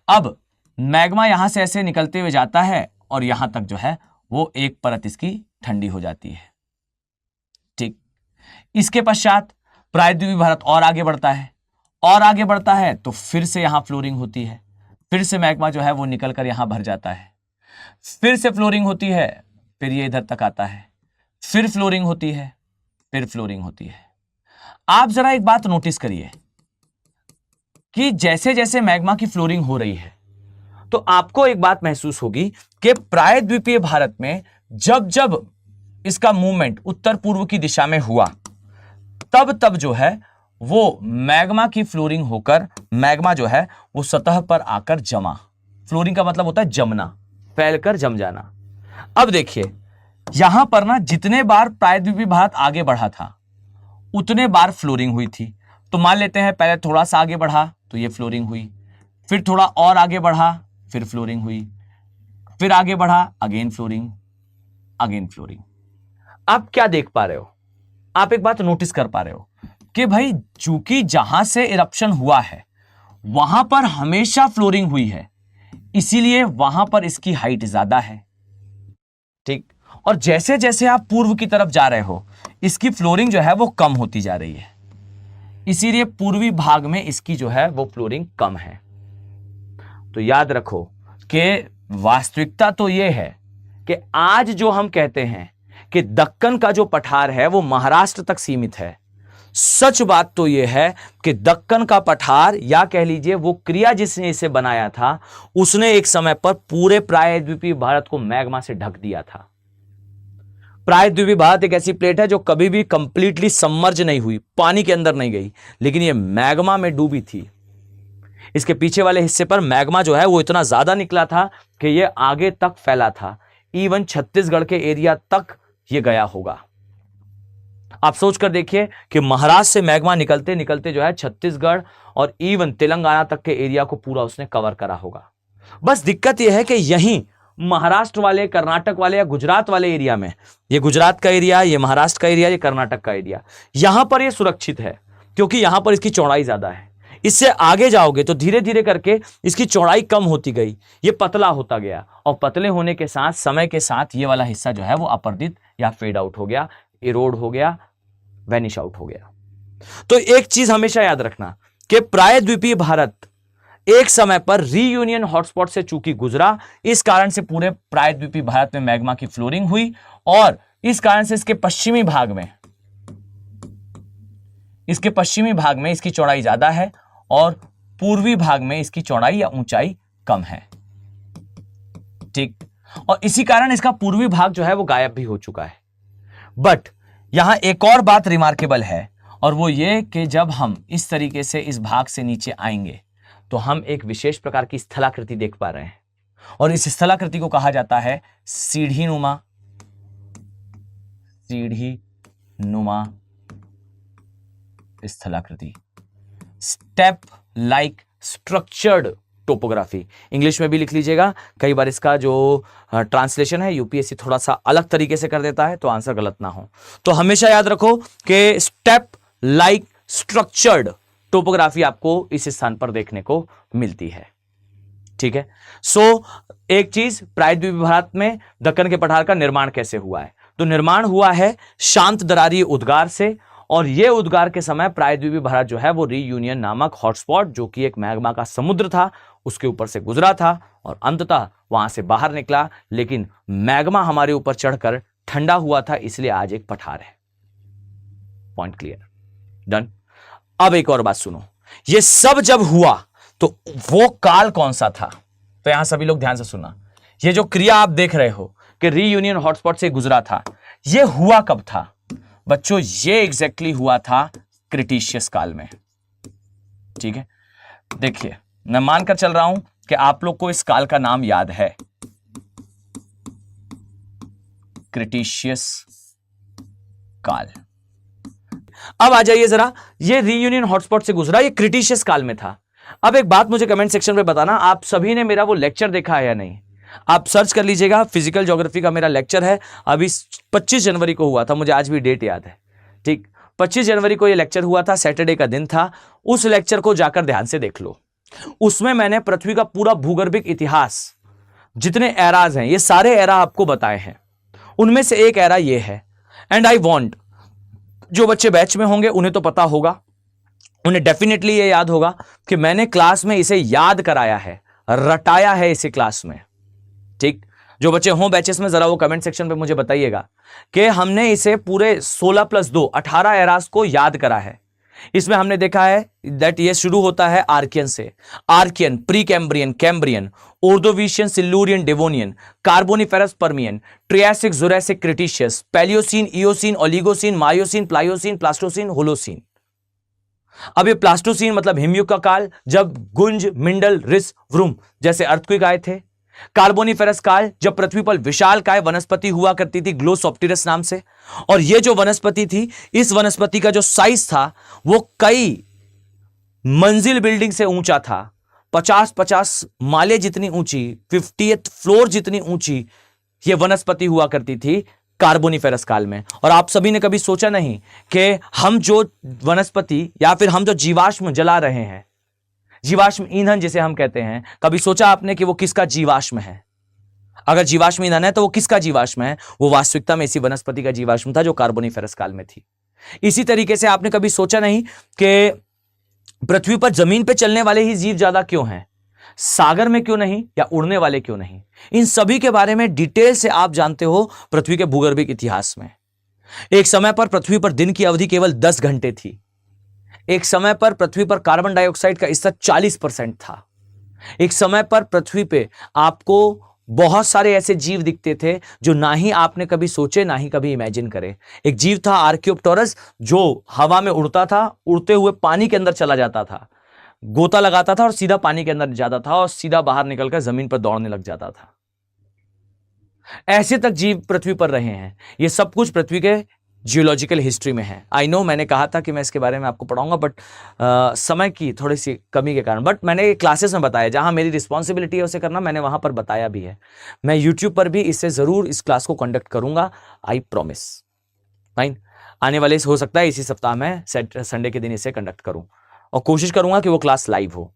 अब मैग्मा यहां से ऐसे निकलते हुए जाता है और यहां तक जो है वो एक परत इसकी ठंडी हो जाती है। ठीक, इसके पश्चात प्रायद्वीपीय भारत और आगे बढ़ता है, और आगे बढ़ता है तो फिर से यहां फ्लोरिंग होती है, फिर से मैग्मा जो है वो निकलकर यहां भर जाता है, फिर से फ्लोरिंग होती है, फिर ये इधर तक आता है, फिर फ्लोरिंग होती है, फिर फ्लोरिंग होती है। आप जरा एक बात नोटिस करिए कि जैसे जैसे मैग्मा की फ्लोरिंग हो रही है तो आपको एक बात महसूस होगी कि प्रायद्वीपीय भारत में जब जब इसका मूवमेंट उत्तर पूर्व की दिशा में हुआ, तब तब जो है वो मैग्मा की फ्लोरिंग होकर मैग्मा जो है वो सतह पर आकर जमा। फ्लोरिंग का मतलब होता है जमना, फैलकर जम जाना। अब देखिए यहां पर ना जितने बार प्रायद्वीपीय भारत आगे बढ़ा था उतने बार फ्लोरिंग हुई थी। तो मान लेते हैं पहले थोड़ा सा आगे बढ़ा तो ये फ्लोरिंग हुई, फिर थोड़ा और आगे बढ़ा फिर फ्लोरिंग हुई, फिर आगे बढ़ा अगेन फ्लोरिंग, अगेन फ्लोरिंग। आप क्या देख पा रहे हो? आप एक बात नोटिस कर पा रहे हो कि भाई चूंकि जहां से इरप्शन हुआ है वहां पर हमेशा फ्लोरिंग हुई है, इसीलिए वहां पर इसकी हाइट ज्यादा है। ठीक, और जैसे जैसे आप पूर्व की तरफ जा रहे हो इसकी फ्लोरिंग जो है वो कम होती जा रही है, इसीलिए पूर्वी भाग में इसकी जो है वो फ्लोरिंग कम है। तो याद रखो कि वास्तविकता तो ये है कि आज जो हम कहते हैं कि दक्कन का जो पठार है वो महाराष्ट्र तक सीमित है। सच बात तो यह है कि दक्कन का पठार या कह लीजिए वो क्रिया जिसने इसे बनाया था उसने एक समय पर पूरे प्रायद्वीपीय भारत को मैग्मा से ढक दिया था। प्रायद्वीपीय भारत एक ऐसी प्लेट है जो कभी भी कंप्लीटली सबमर्ज नहीं हुई, पानी के अंदर नहीं गई, लेकिन ये मैग्मा में डूबी थी। इसके पीछे वाले हिस्से पर मैग्मा जो है वो इतना ज्यादा निकला था कि ये आगे तक फैला था, इवन छत्तीसगढ़ के एरिया तक ये गया होगा। आप सोच कर देखिए कि महाराष्ट्र से मैग्मा निकलते निकलते जो है छत्तीसगढ़ और इवन तेलंगाना तक के एरिया को पूरा उसने कवर करा होगा। बस दिक्कत यह है कि यहीं महाराष्ट्र वाले, कर्नाटक वाले या गुजरात वाले एरिया में, ये गुजरात का एरिया, ये महाराष्ट्र का एरिया, ये कर्नाटक का एरिया, यहां पर ये सुरक्षित है क्योंकि यहां पर इसकी चौड़ाई ज्यादा है। इससे आगे जाओगे तो धीरे धीरे करके इसकी चौड़ाई कम होती गई, ये पतला होता गया, और पतले होने के साथ समय के साथ ये वाला हिस्सा जो है वो अपरदित या फेड आउट हो गया, इरोड हो गया, वैनिश आउट हो गया। तो एक चीज हमेशा याद रखना कि प्रायद्वीपीय भारत एक समय पर रीयूनियन हॉटस्पॉट से चूंकि गुजरा, इस कारण से पूरे प्रायद्वीपीय भारत में मैग्मा की फ्लोरिंग हुई, और इस कारण से इसके पश्चिमी भाग में इसकी चौड़ाई ज्यादा है और पूर्वी भाग में इसकी चौड़ाई या ऊंचाई कम है। ठीक, और इसी कारण इसका पूर्वी भाग जो है वो गायब भी हो चुका है। बट यहां एक और बात रिमार्केबल है, और वो ये कि जब हम इस तरीके से इस भाग से नीचे आएंगे तो हम एक विशेष प्रकार की स्थलाकृति देख पा रहे हैं, और इस स्थलाकृति को कहा जाता है सीढ़ी नुमा स्थलाकृति, step like structured topography. English में भी लिख लीजिएगा, कई बार इसका जो ट्रांसलेशन है यूपीएससी थोड़ा सा अलग तरीके से कर देता है तो आंसर गलत ना हो। तो हमेशा याद रखो कि स्टेप लाइक स्ट्रक्चर्ड टोपोग्राफी आपको इस स्थान पर देखने को मिलती है। ठीक है, सो एक चीज, प्रायद्वीपीय भारत में दक्कन के पठार का निर्माण कैसे हुआ है? तो निर्माण हुआ है शांत दरारी उद्गार से, और यह उद्गार के समय प्रायद्वीपीय भारत जो है वो रीयूनियन नामक हॉटस्पॉट, जो कि एक मैग्मा का समुद्र था, उसके ऊपर से गुजरा था और अंततः वहां से बाहर निकला। लेकिन मैग्मा हमारे ऊपर चढ़कर ठंडा हुआ था, इसलिए आज एक पठार है। Point clear, done. अब एक और बात सुनो, ये सब जब हुआ तो वो काल कौन सा था? तो यहां सभी लोग ध्यान से सुनना, ये जो क्रिया आप देख रहे हो कि रीयूनियन हॉटस्पॉट से गुजरा था, ये हुआ कब था? बच्चों ये एग्जैक्टली हुआ था क्रिटिशियस काल में। ठीक है, देखिए मैं मानकर चल रहा हूं कि आप लोग को इस काल का नाम याद है, क्रिटिशियस काल। अब आ जाइए जरा, ये रीयूनियन हॉटस्पॉट से गुजरा, ये क्रिटिशियस काल में था। अब एक बात मुझे कमेंट सेक्शन में बताना, आप सभी ने मेरा वो लेक्चर देखा है या नहीं? आप सर्च कर लीजिएगा, फिजिकल ज्योग्राफी का मेरा लेक्चर है, अभी 25 जनवरी को हुआ था, मुझे आज भी डेट याद है। ठीक, 25 जनवरी को ये लेक्चर हुआ था, सैटरडे का दिन था। उस लेक्चर को जाकर ध्यान से देख लो। उसमें मैंने पृथ्वी का पूरा भूगर्भिक इतिहास, जितने एराज हैं, ये सारे एरा आपको बताए हैं। उनमें से एक एरा ये है। एंड आई वॉन्ट, जो बच्चे बैच में होंगे उन्हें तो पता होगा, उन्हें डेफिनेटली ये याद होगा कि मैंने क्लास में इसे याद कराया है, रटाया है इसे क्लास में। ठीक, जो बच्चे हों बैचेस में जरा वो कमेंट सेक्शन पे मुझे बताइएगा कि हमने इसे पूरे 16 + 2 18 एरास को याद करा है। इसमें हमने देखा है दैट ये शुरू होता है आर्कियन से। Archean, Precambrian, Cambrian, Ordovician, Silurian, Devonian, Carboniferous, Permian, Triassic, Jurassic, Cretaceous, Paleocene, Eocene, Oligocene, Miocene, Pliocene, Pleistocene, Holocene. अब ये प्लास्टोसीन मतलब हिमयुग का काल, जब गुंज, मिंडल, रिस, व्रुम जैसे अर्थक्वेक आए थे। कार्बोनिफेरस काल, जब पृथ्वी पर विशालकाय वनस्पति हुआ करती थी ग्लोसोप्टेरस नाम से। और ये जो वनस्पति थी, इस वनस्पति का जो साइज था वो कई मंजिल बिल्डिंग से ऊंचा था। 50-50 माले जितनी ऊंची, 50th फ्लोर जितनी ऊंची ये वनस्पति हुआ करती थी कार्बोनिफेरस काल में। और आप सभी ने कभी सोचा नहीं कि हम जो वनस्पति या फिर हम जो जीवाश्म जला रहे हैं, जीवाश्म ईंधन जिसे हम कहते हैं, कभी सोचा आपने कि वो किसका जीवाश्म है? अगर जीवाश्म ईंधन है तो वो किसका जीवाश्म है? वो वास्तविकता में इसी वनस्पति का जीवाश्म था जो कार्बोनिफेरस काल में थी। इसी तरीके से आपने कभी सोचा नहीं कि पृथ्वी पर जमीन पर चलने वाले ही जीव ज्यादा क्यों हैं, सागर में क्यों नहीं, या उड़ने वाले क्यों नहीं? इन सभी के बारे में डिटेल से आप जानते हो पृथ्वी के भूगर्भिक इतिहास में। एक समय पर पृथ्वी पर दिन की अवधि केवल 10 घंटे थी। एक समय पर पृथ्वी पर कार्बन डाइऑक्साइड का स्तर 40% था। एक समय पर पृथ्वी पे आपको बहुत सारे ऐसे जीव दिखते थे जो ना ही आपने कभी सोचे, ना ही कभी इमेजिन करे। एक जीव था आर्कियोप्टेरस, जो हवा में उड़ता था, उड़ते हुए पानी के अंदर चला जाता था, गोता लगाता था और सीधा पानी के अंदर जाता था और सीधा बाहर निकलकर जमीन पर दौड़ने लग जाता था। ऐसे तक जीव पृथ्वी पर रहे हैं। ये सब कुछ पृथ्वी के जियोलॉजिकल हिस्ट्री में है। आई नो, मैंने कहा था कि मैं इसके बारे में आपको पढ़ाऊंगा, बट समय की थोड़ी सी कमी के कारण, बट मैंने क्लासेस में बताया, जहां मेरी रिस्पॉन्सिबिलिटी है उसे करना, मैंने वहां पर बताया भी है। मैं यूट्यूब पर भी इससे जरूर इस क्लास को कंडक्ट करूंगा, आई प्रॉमिस। फाइन, आने वाले हो सकता है इसी सप्ताह में संडे के दिन इसे कंडक्ट करूं और कोशिश करूंगा कि वो क्लास लाइव हो।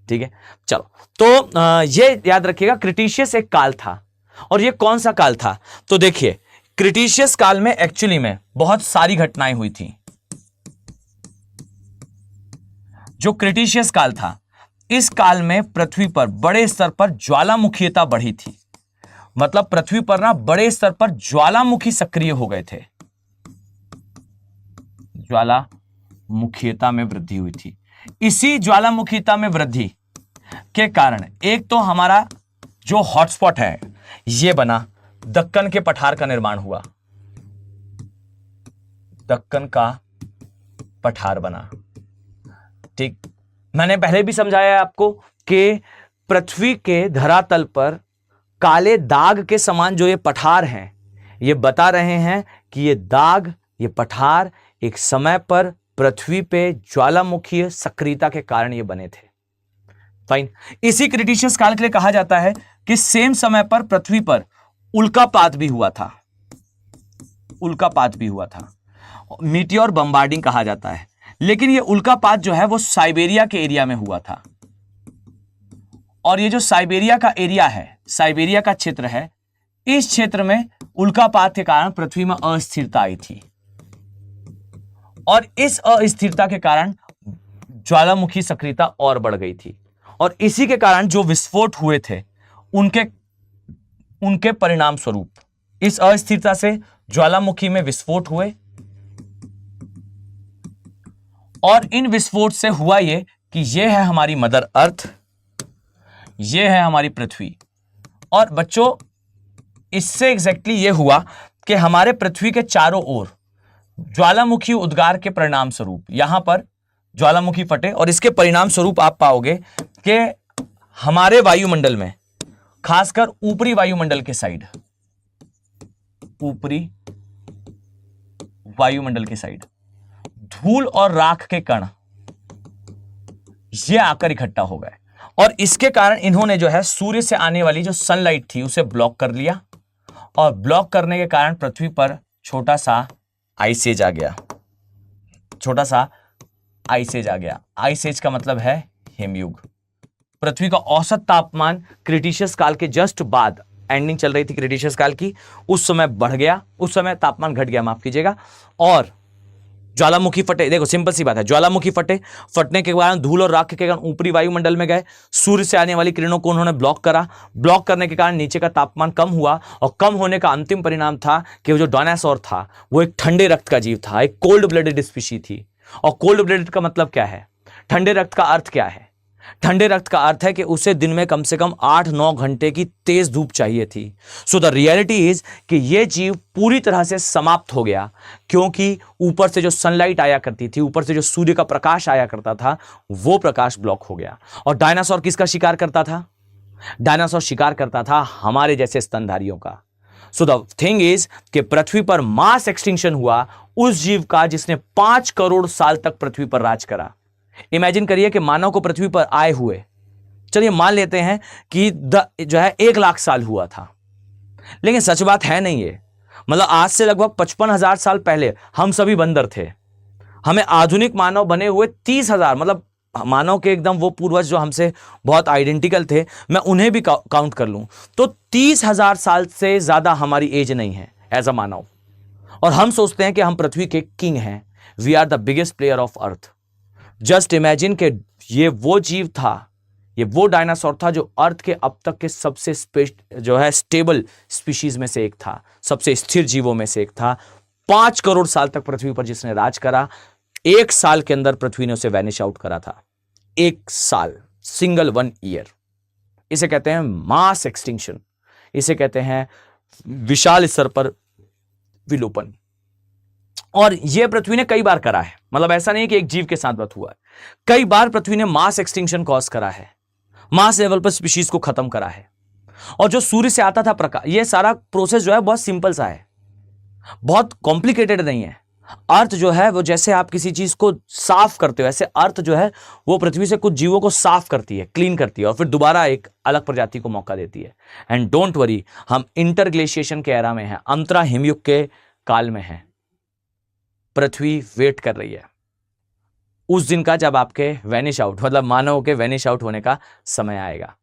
ठीक है, चलो। तो ये याद रखिएगा, क्रिटिशियस एक काल था। और ये कौन सा काल था? तो देखिए, क्रिटिशियस काल में एक्चुअली में बहुत सारी घटनाएं हुई थी। जो क्रिटिशियस काल था, इस काल में पृथ्वी पर बड़े स्तर पर ज्वालामुखीयता बढ़ी थी। मतलब पृथ्वी पर ना बड़े स्तर पर ज्वालामुखी सक्रिय हो गए थे, ज्वालामुखीयता में वृद्धि हुई थी। इसी ज्वालामुखीयता में वृद्धि के कारण एक तो हमारा जो हॉटस्पॉट है ये बना, दक्कन के पठार का निर्माण हुआ। दक्कन का पठार बना। ठीक, मैंने पहले भी समझाया है आपको कि पृथ्वी के धरातल पर काले दाग के समान जो ये पठार हैं, ये बता रहे हैं कि ये दाग, ये पठार एक समय पर पृथ्वी पे ज्वालामुखीय सक्रियता के कारण ये बने थे। फाइन, इसी क्रिटिशियस काल के लिए कहा जाता है कि सेम समय पर पृथ्वी पर उल्कापात भी हुआ था। उल्कापात भी हुआ था, मीटियोर बम्बार्डिंग कहा जाता है। लेकिन ये उल्कापात जो है वो साइबेरिया के एरिया में हुआ था। और ये जो साइबेरिया का एरिया है, साइबेरिया का क्षेत्र है, इस क्षेत्र में उल्कापात के कारण पृथ्वी में अस्थिरता आई थी। और इस अस्थिरता के कारण ज्वालामुखी सक्रियता और बढ़ गई थी। और इसी के कारण जो विस्फोट हुए थे उनके परिणाम स्वरूप इस अस्थिरता से ज्वालामुखी में विस्फोट हुए। और इन विस्फोट से हुआ ये कि ये है हमारी मदर अर्थ, ये है हमारी पृथ्वी। और बच्चों, इससे एग्जैक्टली ये हुआ कि हमारे पृथ्वी के चारों ओर ज्वालामुखी उद्गार के परिणाम स्वरूप यहां पर ज्वालामुखी फटे। और इसके परिणाम स्वरूप आप पाओगे कि हमारे वायुमंडल में, खासकर ऊपरी वायुमंडल के साइड, ऊपरी वायुमंडल के साइड धूल और राख के कण ये आकर इकट्ठा हो गए और इसके कारण इन्होंने जो है सूर्य से आने वाली जो सनलाइट थी उसे ब्लॉक कर लिया और ब्लॉक करने के कारण पृथ्वी पर छोटा सा आइस एज आ गया। छोटा सा आइस एज आ गया। आइस एज का मतलब है हिमयुग। पृथ्वी का औसत तापमान क्रिटिशियस काल के जस्ट बाद, एंडिंग चल रही थी क्रिटिशियस काल की, उस समय बढ़ गया, उस समय तापमान घट गया, माफ कीजिएगा, और ज्वालामुखी फटे। देखो सिंपल सी बात है, ज्वालामुखी फटने के कारण धूल और राख के कारण ऊपरी वायुमंडल में गए, सूर्य से आने वाली किरणों को उन्होंने ब्लॉक करा। ब्लॉक करने के कारण नीचे का तापमान कम हुआ और कम होने का अंतिम परिणाम था कि वो जो डायनासोर था वो एक ठंडे रक्त का जीव था, एक कोल्ड ब्लडेड स्पीशी थी। और कोल्ड ब्लडेड का मतलब क्या है? ठंडे रक्त का अर्थ क्या है? ठंडे रक्त का अर्थ है कि उसे दिन में कम से कम 8-9 घंटे की तेज धूप चाहिए थी। सो द रियलिटी इज कि यह जीव पूरी तरह से समाप्त हो गया, क्योंकि ऊपर से जो सनलाइट आया करती थी, ऊपर से जो सूर्य का प्रकाश आया करता था, वो प्रकाश ब्लॉक हो गया। और डायनासोर किसका शिकार करता था? डायनासोर शिकार करता था हमारे जैसे स्तनधारियों का। सो द थिंग इज कि पृथ्वी पर मास एक्सटिंक्शन हुआ उस जीव का जिसने 5 करोड़ साल तक पृथ्वी पर राज करा। इमेजिन करिए कि मानव को पृथ्वी पर आए हुए, चलिए मान लेते हैं कि जो है 1 लाख साल हुआ था, लेकिन सच बात है नहीं ये। मतलब आज से लगभग 55,000 साल पहले हम सभी बंदर थे। हमें आधुनिक मानव बने हुए 30,000, मतलब मानव के एकदम वो पूर्वज जो हमसे बहुत आइडेंटिकल थे, मैं उन्हें भी काउंट कर लूं तो 30,000 साल से ज्यादा हमारी एज नहीं है एज अ मानव। और हम सोचते हैं कि हम पृथ्वी के किंग हैं, we are the biggest player of earth. Just imagine कि ये वो जीव था, ये वो डायनासोर था जो अर्थ के अब तक के सबसे जो है स्टेबल स्पीशीज में से एक था, सबसे स्थिर जीवों में से एक था। 5 करोड़ साल तक पृथ्वी पर जिसने राज करा, 1 साल के अंदर पृथ्वी ने उसे वैनिश आउट करा था। 1 साल, सिंगल 1 ईयर। इसे कहते हैं मास एक्सटिंक्शन, इसे कहते हैं विशाल स्तर पर विलोपन। और यह पृथ्वी ने कई बार करा है, मतलब ऐसा नहीं कि एक जीव के साथ बात हुआ है, कई बार पृथ्वी ने मास एक्सटिंक्शन कॉज करा है, मास लेवल पर स्पीशीज को खत्म करा है। और जो सूर्य से आता था प्रकाश, यह सारा प्रोसेस जो है बहुत सिंपल सा है, बहुत कॉम्प्लिकेटेड नहीं है। अर्थ जो है वो जैसे आप किसी चीज को साफ करते हो, ऐसे अर्थ जो है वो पृथ्वी से कुछ जीवों को साफ करती है, क्लीन करती है और फिर दोबारा एक अलग प्रजाति को मौका देती है। एंड डोंट वरी, हम इंटरग्लेशिएशन के एरा में हैं, अंतरा हिमयुग के काल में हैं। पृथ्वी वेट कर रही है उस दिन का जब आपके वैनिश आउट, मतलब मानव के वैनिश आउट होने का समय आएगा।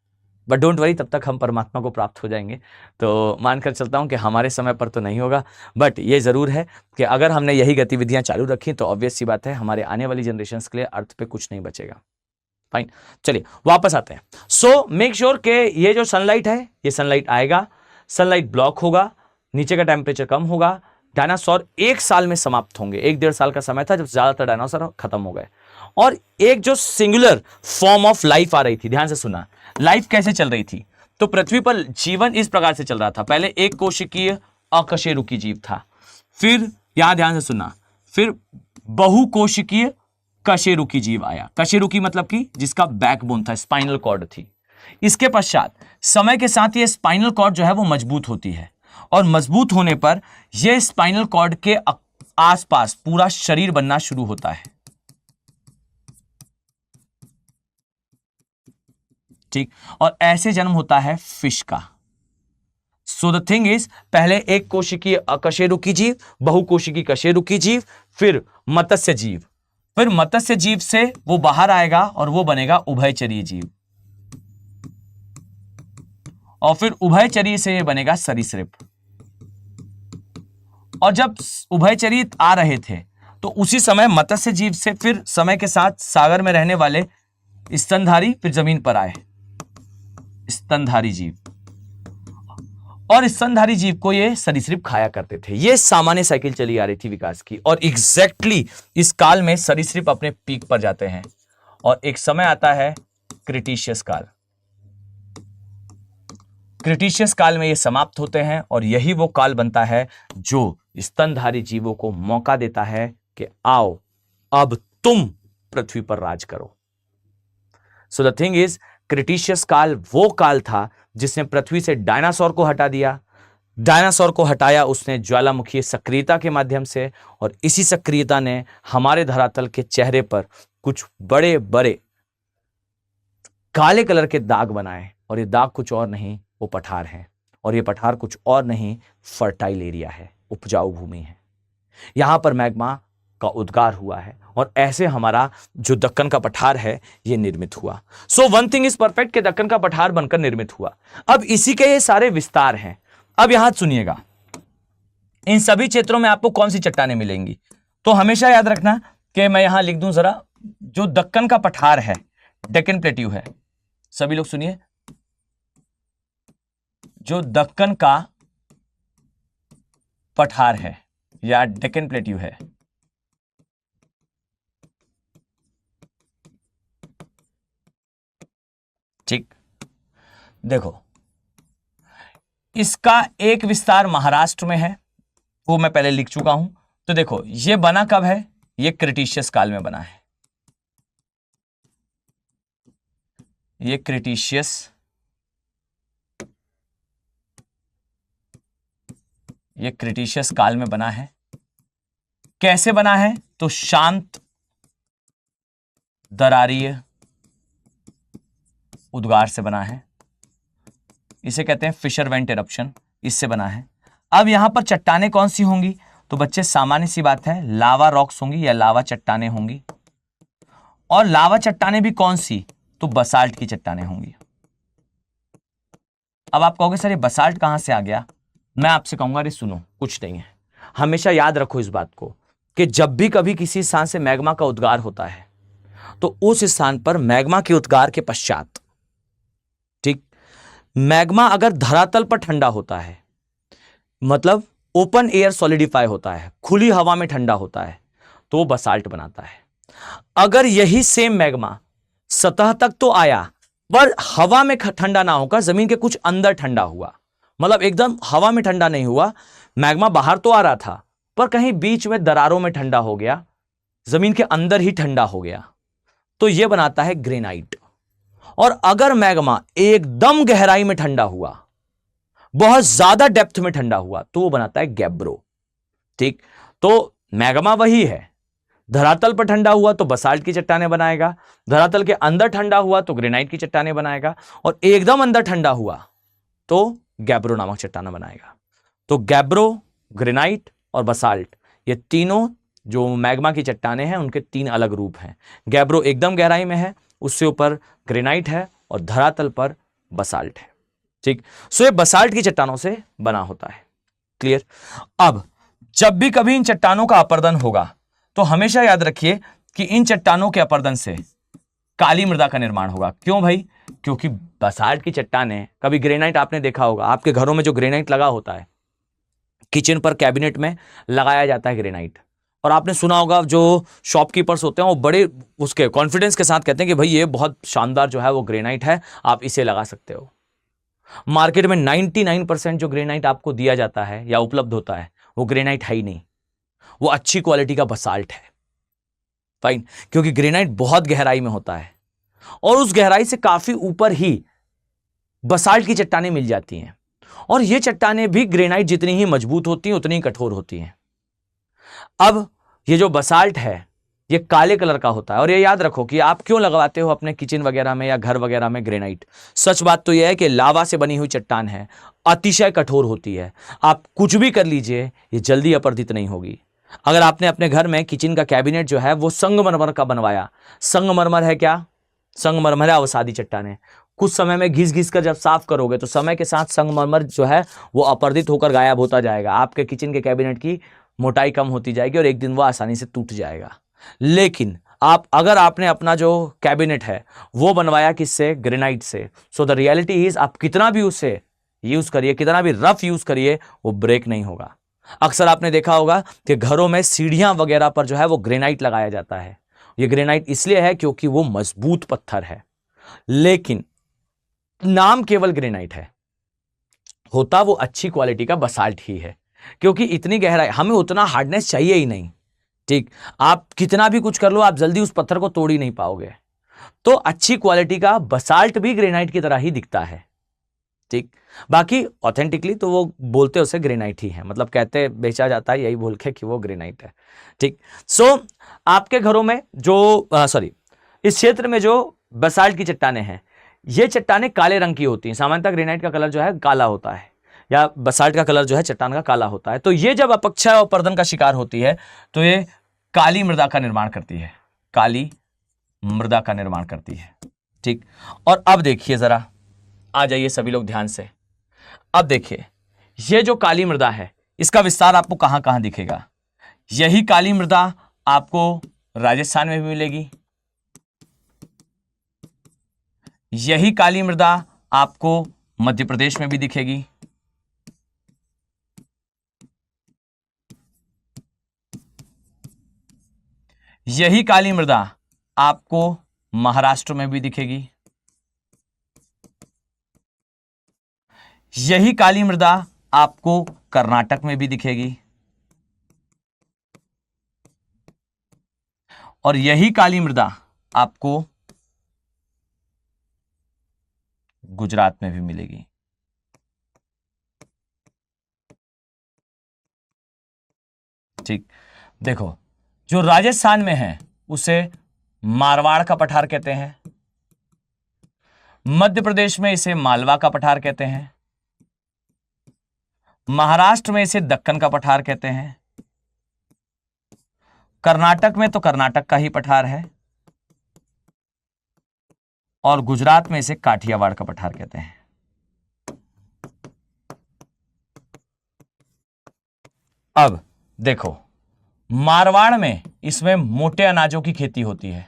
बट डोंट वरी, तब तक हम परमात्मा को प्राप्त हो जाएंगे। तो मानकर चलता हूं कि हमारे समय पर तो नहीं होगा, बट ये जरूर है कि अगर हमने यही गतिविधियां चालू रखी तो ऑब्वियस सी बात है हमारे आने वाली जनरेशंस के लिए अर्थ पे कुछ नहीं बचेगा। फाइन, चलिए वापस आते हैं। सो मेक श्योर कि ये जो सनलाइट है, ये सनलाइट आएगा, सनलाइट ब्लॉक होगा, नीचे का टेम्परेचर कम होगा, डायनासोर 1 साल में समाप्त होंगे। 1-1.5 साल का समय था जब ज्यादातर डायनासोर खत्म हो गए। और एक जो सिंगुलर फॉर्म ऑफ लाइफ आ रही थी, ध्यान से सुना, लाइफ कैसे चल रही थी? तो पृथ्वी पर जीवन इस प्रकार से चल रहा था। पहले एक कोशिकीय अकशेरुकी जीव था, फिर यहां ध्यान से सुना, फिर बहुकोशिकीय कशेरुकी जीव आया। कशेरुकी मतलब कि जिसका बैकबोन था, स्पाइनल कॉर्ड थी। इसके पश्चात समय के साथ ये स्पाइनल कॉर्ड जो है वो मजबूत होती है और मजबूत होने पर यह स्पाइनल कॉर्ड के आसपास पूरा शरीर बनना शुरू होता है। ठीक, और ऐसे जन्म होता है फिश का। सो द थिंग इज, पहले एक कोशिकीय अकशेरुकी जीव, बहुकोशिकीय कशेरुकी जीव, फिर मत्स्य जीव, फिर मत्स्य जीव से वो बाहर आएगा और वो बनेगा उभयचरीय जीव, और फिर उभयचरीय से ये बनेगा सरीसृप। और जब उभयचरीय आ रहे थे तो उसी समय मत्स्य जीव से फिर समय के साथ सागर में रहने वाले स्तनधारी फिर जमीन पर आए, स्तनधारी जीव, और स्तनधारी जीव को ये सरीसृप खाया करते थे। ये सामान्य साइकिल चली आ रही थी विकास की। और एग्जैक्टली इस काल में सरीसृप अपने पीक पर जाते हैं और एक समय आता है क्रिटिशियस काल। क्रिटिशियस काल में ये समाप्त होते हैं और यही वो काल बनता है जो स्तनधारी जीवों को मौका देता है कि आओ अब तुम पृथ्वी पर राज करो। So the thing is, Cretaceous काल वो काल था जिसने पृथ्वी से डायनासोर को हटा दिया। डायनासोर को हटाया उसने ज्वालामुखी सक्रियता के माध्यम से, और इसी सक्रियता ने हमारे धरातल के चेहरे पर कुछ बड़े बड़े काले कलर के दाग बनाए, और ये दाग कुछ और नहीं, वो पठार है, और ये पठार कुछ और नहीं, फर्टाइल एरिया है, उपजाऊ भूमि है। यहां पर मैग्मा का उद्गार हुआ है, और ऐसे हमारा जो दक्कन का पठार है ये निर्मित हुआ। So one thing is perfect कि दक्कन का पठार बनकर निर्मित हुआ। अब इसी के ये सारे विस्तार हैं। अब यहां सुनिएगा, इन सभी क्षेत्रों में आपको कौन सी चट्टानें मिलेंगी, तो हमेशा याद रखना कि मैं यहां लिख दूं जरा, जो दक्कन का पठार है, डेक्कन प्लेट्यू है, सभी लोग सुनिए, जो दक्कन का पठार है या डेक्कन प्लेट्यू है, ठीक, देखो इसका एक विस्तार महाराष्ट्र में है, वो मैं पहले लिख चुका हूं। तो देखो ये बना कब है, ये क्रिटिशियस काल में बना है, ये क्रिटिशियस काल में बना है। कैसे बना है, तो शांत दरारीय उद्गार से बना है, इसे कहते हैं फिशर वेंट इरप्शन, इससे बना है। अब यहां पर चट्टानें कौन सी होंगी, तो बच्चे सामान्य सी बात है, लावा रॉक्स होंगी या लावा चट्टानें होंगी। और लावा चट्टानें भी कौन सी, तो बसाल्ट की चट्टानें होंगी। अब आप कहोगे सर ये बसाल्ट कहां से आ गया, मैं आपसे कहूंगा अरे सुनो, कुछ नहीं है। हमेशा याद रखो इस बात को कि जब भी कभी किसी स्थान से मैग्मा का उद्गार होता है तो उस स्थान पर मैग्मा के उद्गार के पश्चात, ठीक, मैग्मा अगर धरातल पर ठंडा होता है, मतलब ओपन एयर सॉलिडिफाई होता है, खुली हवा में ठंडा होता है, तो वो बसाल्ट बनाता है। अगर यही सेम मैग्मा सतह तक तो आया पर हवा में ठंडा ना होकर जमीन के कुछ अंदर ठंडा हुआ, मतलब एकदम हवा में ठंडा नहीं हुआ, मैग्मा बाहर तो आ रहा था पर कहीं बीच में दरारों में ठंडा हो गया, जमीन के अंदर ही ठंडा हो गया, तो यह बनाता है ग्रेनाइट। और अगर मैग्मा एकदम गहराई में ठंडा हुआ, बहुत ज्यादा डेप्थ में ठंडा हुआ, तो वो बनाता है गैब्रो। ठीक, तो मैग्मा वही है, धरातल पर ठंडा हुआ तो बसाल्ट की चट्टानें बनाएगा, धरातल के अंदर ठंडा हुआ तो ग्रेनाइट की चट्टानें बनाएगा, और एकदम अंदर ठंडा हुआ तो गैब्रो नामक चट्टाना बनाएगा। तो गैब्रो, ग्रेनाइट और बसाल्ट, ये तीनों जो मैग्मा की चट्टानें हैं उनके तीन अलग रूप हैं। गैब्रो एकदम गहराई में है, उससे ऊपर ग्रेनाइट है, और धरातल पर बसाल्ट है। ठीक, सो ये बसाल्ट की चट्टानों से बना होता है। क्लियर। अब जब भी कभी इन चट्टानों का अपर्दन होगा तो हमेशा याद रखिए कि इन चट्टानों के अपर्दन से काली मृदा का निर्माण होगा। क्यों भाई, क्योंकि बसाल्ट की चट्टानें, कभी ग्रेनाइट आपने देखा होगा, आपके घरों में जो ग्रेनाइट लगा होता है, किचन पर कैबिनेट में लगाया जाता है ग्रेनाइट, और आपने सुना होगा जो शॉपकीपर्स होते हैं वो बड़े उसके कॉन्फिडेंस के साथ कहते हैं कि भाई ये बहुत शानदार जो है वो ग्रेनाइट है, आप इसे लगा सकते हो। मार्केट में 99% जो ग्रेनाइट आपको दिया जाता है या उपलब्ध होता है वो ग्रेनाइट है ही नहीं, वो अच्छी क्वालिटी का बसाल्ट है। फाइन, क्योंकि ग्रेनाइट बहुत गहराई में होता है और उस गहराई से काफी ऊपर ही बसाल्ट की चट्टानें मिल जाती हैं, और ये चट्टानें भी ग्रेनाइट जितनी ही मजबूत होती हैं उतनी ही कठोर होती हैं। अब ये जो बसाल्ट है ये काले कलर का होता है, और ये याद रखो कि आप क्यों लगवाते हो अपने किचन वगैरह में या घर वगैरह में ग्रेनाइट। सच बात तो यह है कि लावा से बनी हुई चट्टान है, अतिशय कठोर होती है, आप कुछ भी कर लीजिए ये जल्दी अपरदित नहीं होगी। अगर आपने अपने घर में किचन का कैबिनेट जो है वो संगमरमर का बनवाया, संगमरमर है क्या, संगमरमर है अवसादी चट्टानें, कुछ समय में घिस घिस कर जब साफ करोगे तो समय के साथ संगमरमर जो है वो अपरदित होकर गायब होता जाएगा, आपके किचन के कैबिनेट की मोटाई कम होती जाएगी और एक दिन वो आसानी से टूट जाएगा। लेकिन अगर आपने अपना जो कैबिनेट है वो बनवाया किससे, ग्रेनाइट से, सो द रियलिटी इज आप कितना भी उसे यूज करिए, कितना भी रफ यूज करिए, वो ब्रेक नहीं होगा। अक्सर आपने देखा होगा कि घरों में सीढ़ियां वगैरह पर जो है वो ग्रेनाइट लगाया जाता है। ये ग्रेनाइट इसलिए है क्योंकि वो मजबूत पत्थर है, लेकिन नाम केवल ग्रेनाइट है, होता वो अच्छी क्वालिटी का बसाल्ट ही है, क्योंकि इतनी गहराई, हमें उतना हार्डनेस चाहिए ही नहीं। ठीक, आप कितना भी कुछ कर लो आप जल्दी उस पत्थर को तोड़ ही नहीं पाओगे। तो अच्छी क्वालिटी का बसाल्ट भी ग्रेनाइट की तरह ही दिखता है। ठीक, बाकी ऑथेंटिकली तो वो बोलते उसे ग्रेनाइट ही है, मतलब कहते बेचा जाता है यही बोल के कि वो ग्रेनाइट है। ठीक, सो आपके घरों में जो इस क्षेत्र में जो बसाल्ट की चट्टानें हैं ये चट्टानें काले रंग की होती हैं। सामान्यतः ग्रेनाइट का कलर जो है काला होता है, या बसाल्ट का कलर जो है चट्टान का काला होता है। तो ये जब अपक्षय और अपरदन का शिकार होती है तो ये काली मृदा का निर्माण करती है, काली मृदा का निर्माण करती है। ठीक, और अब देखिए जरा, आ जाइए सभी लोग ध्यान से। अब देखिए, ये जो काली मृदा है इसका विस्तार आपको कहां कहां दिखेगा। यही काली मृदा आपको राजस्थान में भी मिलेगी, यही काली मृदा आपको मध्य प्रदेश में भी दिखेगी, यही काली मृदा आपको महाराष्ट्र में भी दिखेगी, यही काली मृदा आपको कर्नाटक में भी दिखेगी, और यही काली मृदा आपको गुजरात में भी मिलेगी। ठीक, देखो, जो राजस्थान में है उसे मारवाड़ का पठार कहते हैं, मध्य प्रदेश में इसे मालवा का पठार कहते हैं, महाराष्ट्र में इसे दक्कन का पठार कहते हैं, कर्नाटक में तो कर्नाटक का ही पठार है, और गुजरात में इसे काठियावाड़ का पठार कहते हैं। अब देखो, मारवाड़ में इसमें मोटे अनाजों की खेती होती है।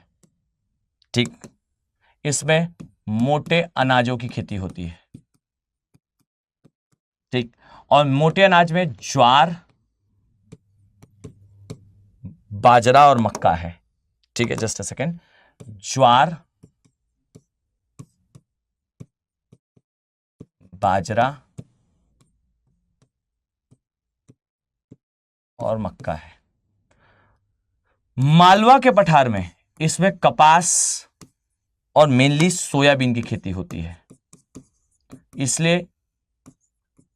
ठीक, इसमें मोटे अनाजों की खेती होती है। ठीक, और मोटे अनाज में ज्वार, बाजरा और मक्का है। ठीक है, जस्ट अ सेकेंड, ज्वार, बाजरा और मक्का है। मालवा के पठार में इसमें कपास और मेनली सोयाबीन की खेती होती है, इसलिए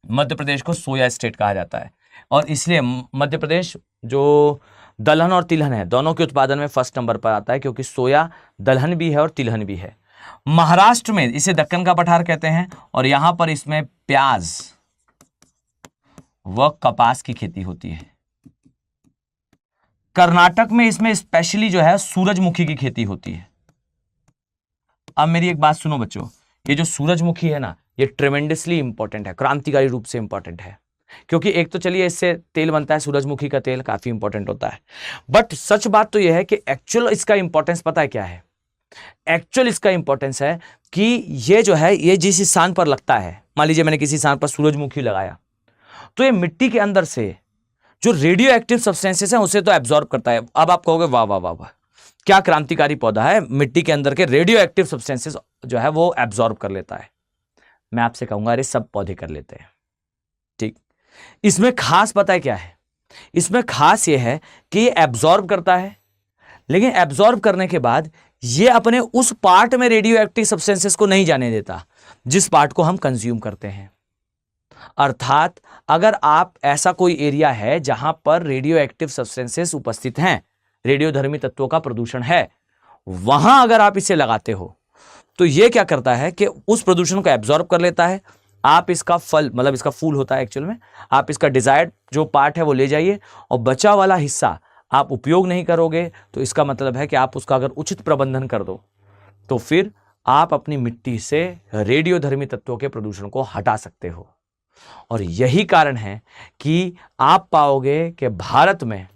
मध्य प्रदेश को सोया स्टेट कहा जाता है। और इसलिए मध्य प्रदेश जो दलहन और तिलहन है दोनों के उत्पादन में फर्स्ट नंबर पर आता है, क्योंकि सोया दलहन भी है और तिलहन भी है। महाराष्ट्र में इसे दक्कन का पठार कहते हैं, और यहां पर इसमें प्याज व कपास की खेती होती है। कर्नाटक में इसमें स्पेशली जो है सूरजमुखी की खेती होती है। अब मेरी एक बात सुनो बच्चों, ये जो सूरजमुखी है ना, ये ट्रेमेंडसली इंपॉर्टेंट है, क्रांतिकारी रूप से इंपॉर्टेंट है। क्योंकि एक तो चलिए इससे तेल बनता है, सूरजमुखी का तेल काफी इंपॉर्टेंट होता है, बट सच बात तो यह है कि एक्चुअल इसका इंपॉर्टेंस पता है क्या है? एक्चुअल इसका इंपॉर्टेंस है कि ये जो है, ये जिस स्थान पर लगता है, मान लीजिए मैंने किसी स्थान पर सूरजमुखी लगाया, तो ये मिट्टी के अंदर से जो रेडियो एक्टिव सब्सटेंसेस हैं उसे तो एब्जॉर्ब करता है। अब आप कहोगे वाह वाह वाह वाह, क्या क्रांतिकारी पौधा है, मिट्टी के अंदर के रेडियो एक्टिव सब्सटेंसेस जो है वो एब्जॉर्ब कर लेता है। मैं आपसे कहूंगा अरे सब पौधे कर लेते हैं। ठीक, इसमें खास पता है क्या है? इसमें खास ये है कि ये एब्जॉर्ब करता है, लेकिन एब्जॉर्ब करने के बाद ये अपने उस पार्ट में रेडियो एक्टिव सब्सटेंसेस को नहीं जाने देता जिस पार्ट को हम कंज्यूम करते हैं। अर्थात अगर आप ऐसा कोई एरिया है जहां पर रेडियो एक्टिव सब्सटेंसेस उपस्थित हैं, रेडियोधर्मी तत्वों का प्रदूषण है, वहां अगर आप इसे लगाते हो तो यह क्या करता है कि उस प्रदूषण को एब्जॉर्ब कर लेता है। आप इसका फल, मतलब इसका फूल होता है एक्चुअल में, आप इसका डिजायर्ड जो पार्ट है वो ले जाइए, और बचा वाला हिस्सा आप उपयोग नहीं करोगे, तो इसका मतलब है कि आप उसका अगर उचित प्रबंधन कर दो तो फिर आप अपनी मिट्टी से रेडियोधर्मी तत्वों के प्रदूषण को हटा सकते हो। और यही कारण है कि आप पाओगे कि भारत में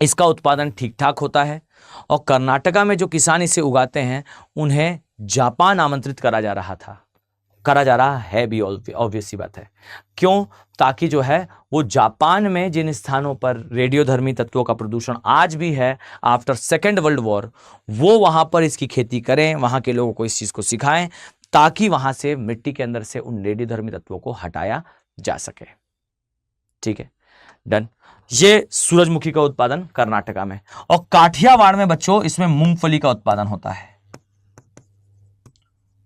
इसका उत्पादन ठीक ठाक होता है, और कर्नाटका में जो किसान इसे उगाते हैं उन्हें जापान आमंत्रित करा जा रहा है भी, ऑब्वियस सी बात है। क्यों? ताकि जो है वो जापान में जिन स्थानों पर रेडियोधर्मी तत्वों का प्रदूषण आज भी है आफ्टर सेकेंड वर्ल्ड वॉर, वो वहां पर इसकी खेती करें, वहां के लोगों को इस चीज को सिखाएं, ताकि वहां से मिट्टी के अंदर से उन रेडियोधर्मी तत्वों को हटाया जा सके। ठीक है, डन। ये सूरजमुखी का उत्पादन कर्नाटका में। और काठियावाड़ में बच्चों इसमें मूंगफली का उत्पादन होता है।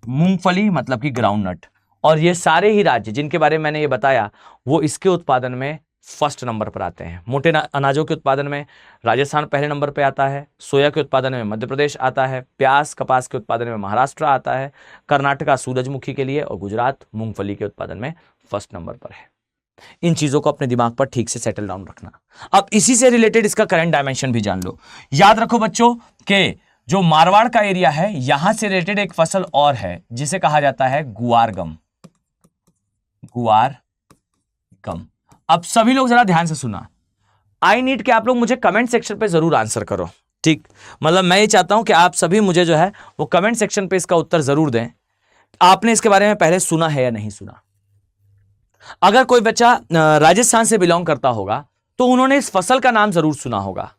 मूंगफली मतलब कि ग्राउंडनट। और ये सारे ही राज्य जिनके बारे में मैंने ये बताया वो इसके उत्पादन में फर्स्ट नंबर पर आते हैं। मोटे अनाजों के उत्पादन में राजस्थान पहले नंबर पर आता है, सोया के उत्पादन में मध्य प्रदेश आता है, प्याज कपास के उत्पादन में महाराष्ट्र आता है, कर्नाटका सूरजमुखी के लिए और गुजरात मूंगफली के उत्पादन में फर्स्ट नंबर पर है। इन चीजों को अपने दिमाग पर ठीक से सेटल डाउन रखना। अब इसी से रिलेटेड इसका करंट डायमेंशन भी जान लो। याद रखो बच्चों के जो मारवाड़ का एरिया है, यहां से रिलेटेड एक फसल और है जिसे कहा जाता है गुआर गम। गुआर गम। अब सभी लोग जरा ध्यान से सुना, आई नीड कि आप लोग मुझे कमेंट सेक्शन पे जरूर आंसर करो, ठीक? मतलब मैं ये चाहता हूं कि आप सभी मुझे जो है वो कमेंट सेक्शन पे इसका उत्तर जरूर दें। आपने इसके बारे में पहले सुना है या नहीं सुना? अगर कोई बच्चा राजस्थान से बिलोंग करता होगा तो उन्होंने इस फसल का नाम जरूर सुना होगा।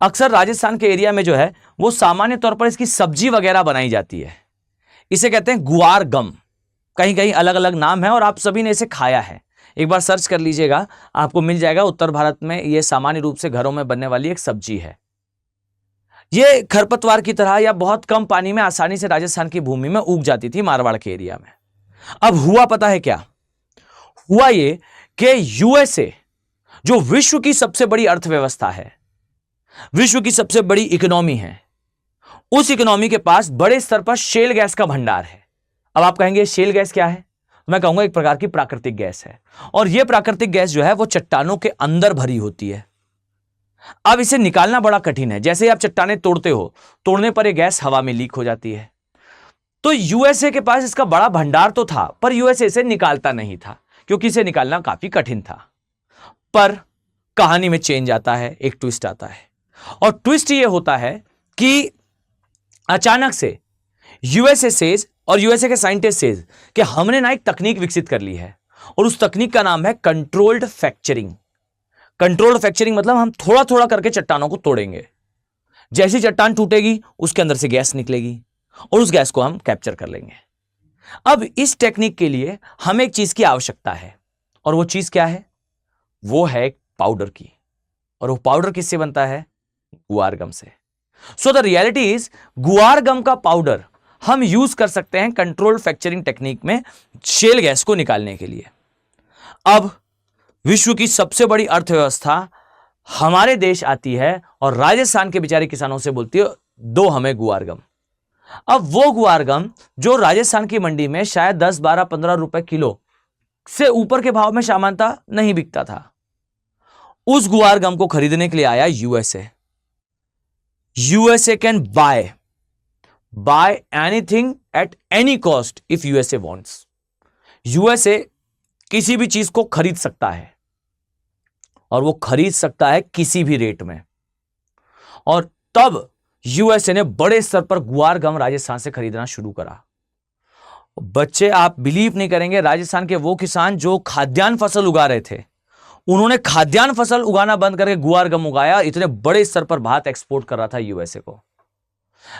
अक्सर राजस्थान के एरिया में जो है वो सामान्य तौर पर इसकी सब्जी वगैरह बनाई जाती है। इसे कहते हैं गुआर गम। कहीं कहीं अलग अलग नाम है और आप सभी ने इसे खाया है। एक बार सर्च कर लीजिएगा, आपको मिल जाएगा। उत्तर भारत में यह सामान्य रूप से घरों में बनने वाली एक सब्जी है। यह खरपतवार की तरह या बहुत कम पानी में आसानी से राजस्थान की भूमि में उग जाती थी, मारवाड़ के एरिया में। अब हुआ पता है क्या हुआ? ये कि यूएसए जो विश्व की सबसे बड़ी अर्थव्यवस्था है, विश्व की सबसे बड़ी इकोनॉमी है, उस इकोनॉमी के पास बड़े स्तर पर शेल गैस का भंडार है। अब आप कहेंगे शेल गैस क्या है? मैं कहूंगा एक प्रकार की प्राकृतिक गैस है। और यह प्राकृतिक गैस जो है वो चट्टानों के अंदर भरी होती है। अब इसे निकालना बड़ा कठिन है। जैसे ही आप चट्टानें तोड़ते हो, तोड़ने पर यह गैस हवा में लीक हो जाती है। तो यूएसए के पास इसका बड़ा भंडार तो था, पर यूएसए इसे निकालता नहीं था क्योंकि इसे निकालना काफी कठिन था। पर कहानी में चेंज आता है, एक ट्विस्ट आता है। और ट्विस्ट यह होता है कि अचानक से यूएसए सेज और यूएसए के साइंटिस्ट सेज कि हमने ना एक तकनीक विकसित कर ली है और उस तकनीक का नाम है कंट्रोल्ड फ्रैक्चरिंग। कंट्रोल्ड फ्रैक्चरिंग मतलब हम थोड़ा थोड़ा करके चट्टानों को तोड़ेंगे। जैसी चट्टान टूटेगी उसके अंदर से गैस निकलेगी और उस गैस को हम कैप्चर कर लेंगे। अब इस टेक्निक के लिए हमें एक चीज की आवश्यकता है और वो चीज क्या है? वो है पाउडर की। और वो पाउडर किससे बनता है? गुआर गम से। सो द रियलिटी इज गुआर गम का पाउडर हम यूज कर सकते हैं कंट्रोल्ड फ्रैक्चरिंग टेक्निक में शेल गैस को निकालने के लिए। अब विश्व की सबसे बड़ी अर्थव्यवस्था हमारे देश आती है और राजस्थान के बेचारे किसानों से बोलती है दो हमें गुआर गम। अब वो गुआर गम जो राजस्थान की मंडी में शायद 10, 12, 15 रुपए किलो से ऊपर के भाव में सामान्यतः नहीं बिकता था, उस गुआर गम को खरीदने के लिए आया USA. USA can buy anything at any cost if USA wants. USA किसी भी चीज को खरीद सकता है और वो खरीद सकता है किसी भी रेट में। और तब यूएसए ने बड़े स्तर पर गुआर गम राजस्थान से खरीदना शुरू करा। बच्चे आप बिलीव नहीं करेंगे, राजस्थान के वो किसान जो खाद्यान्न फसल उगा रहे थे, उन्होंने खाद्यान्न फसल उगाना बंद करके गुआर गम उगाया। इतने बड़े स्तर पर भात एक्सपोर्ट कर रहा था यूएसए को।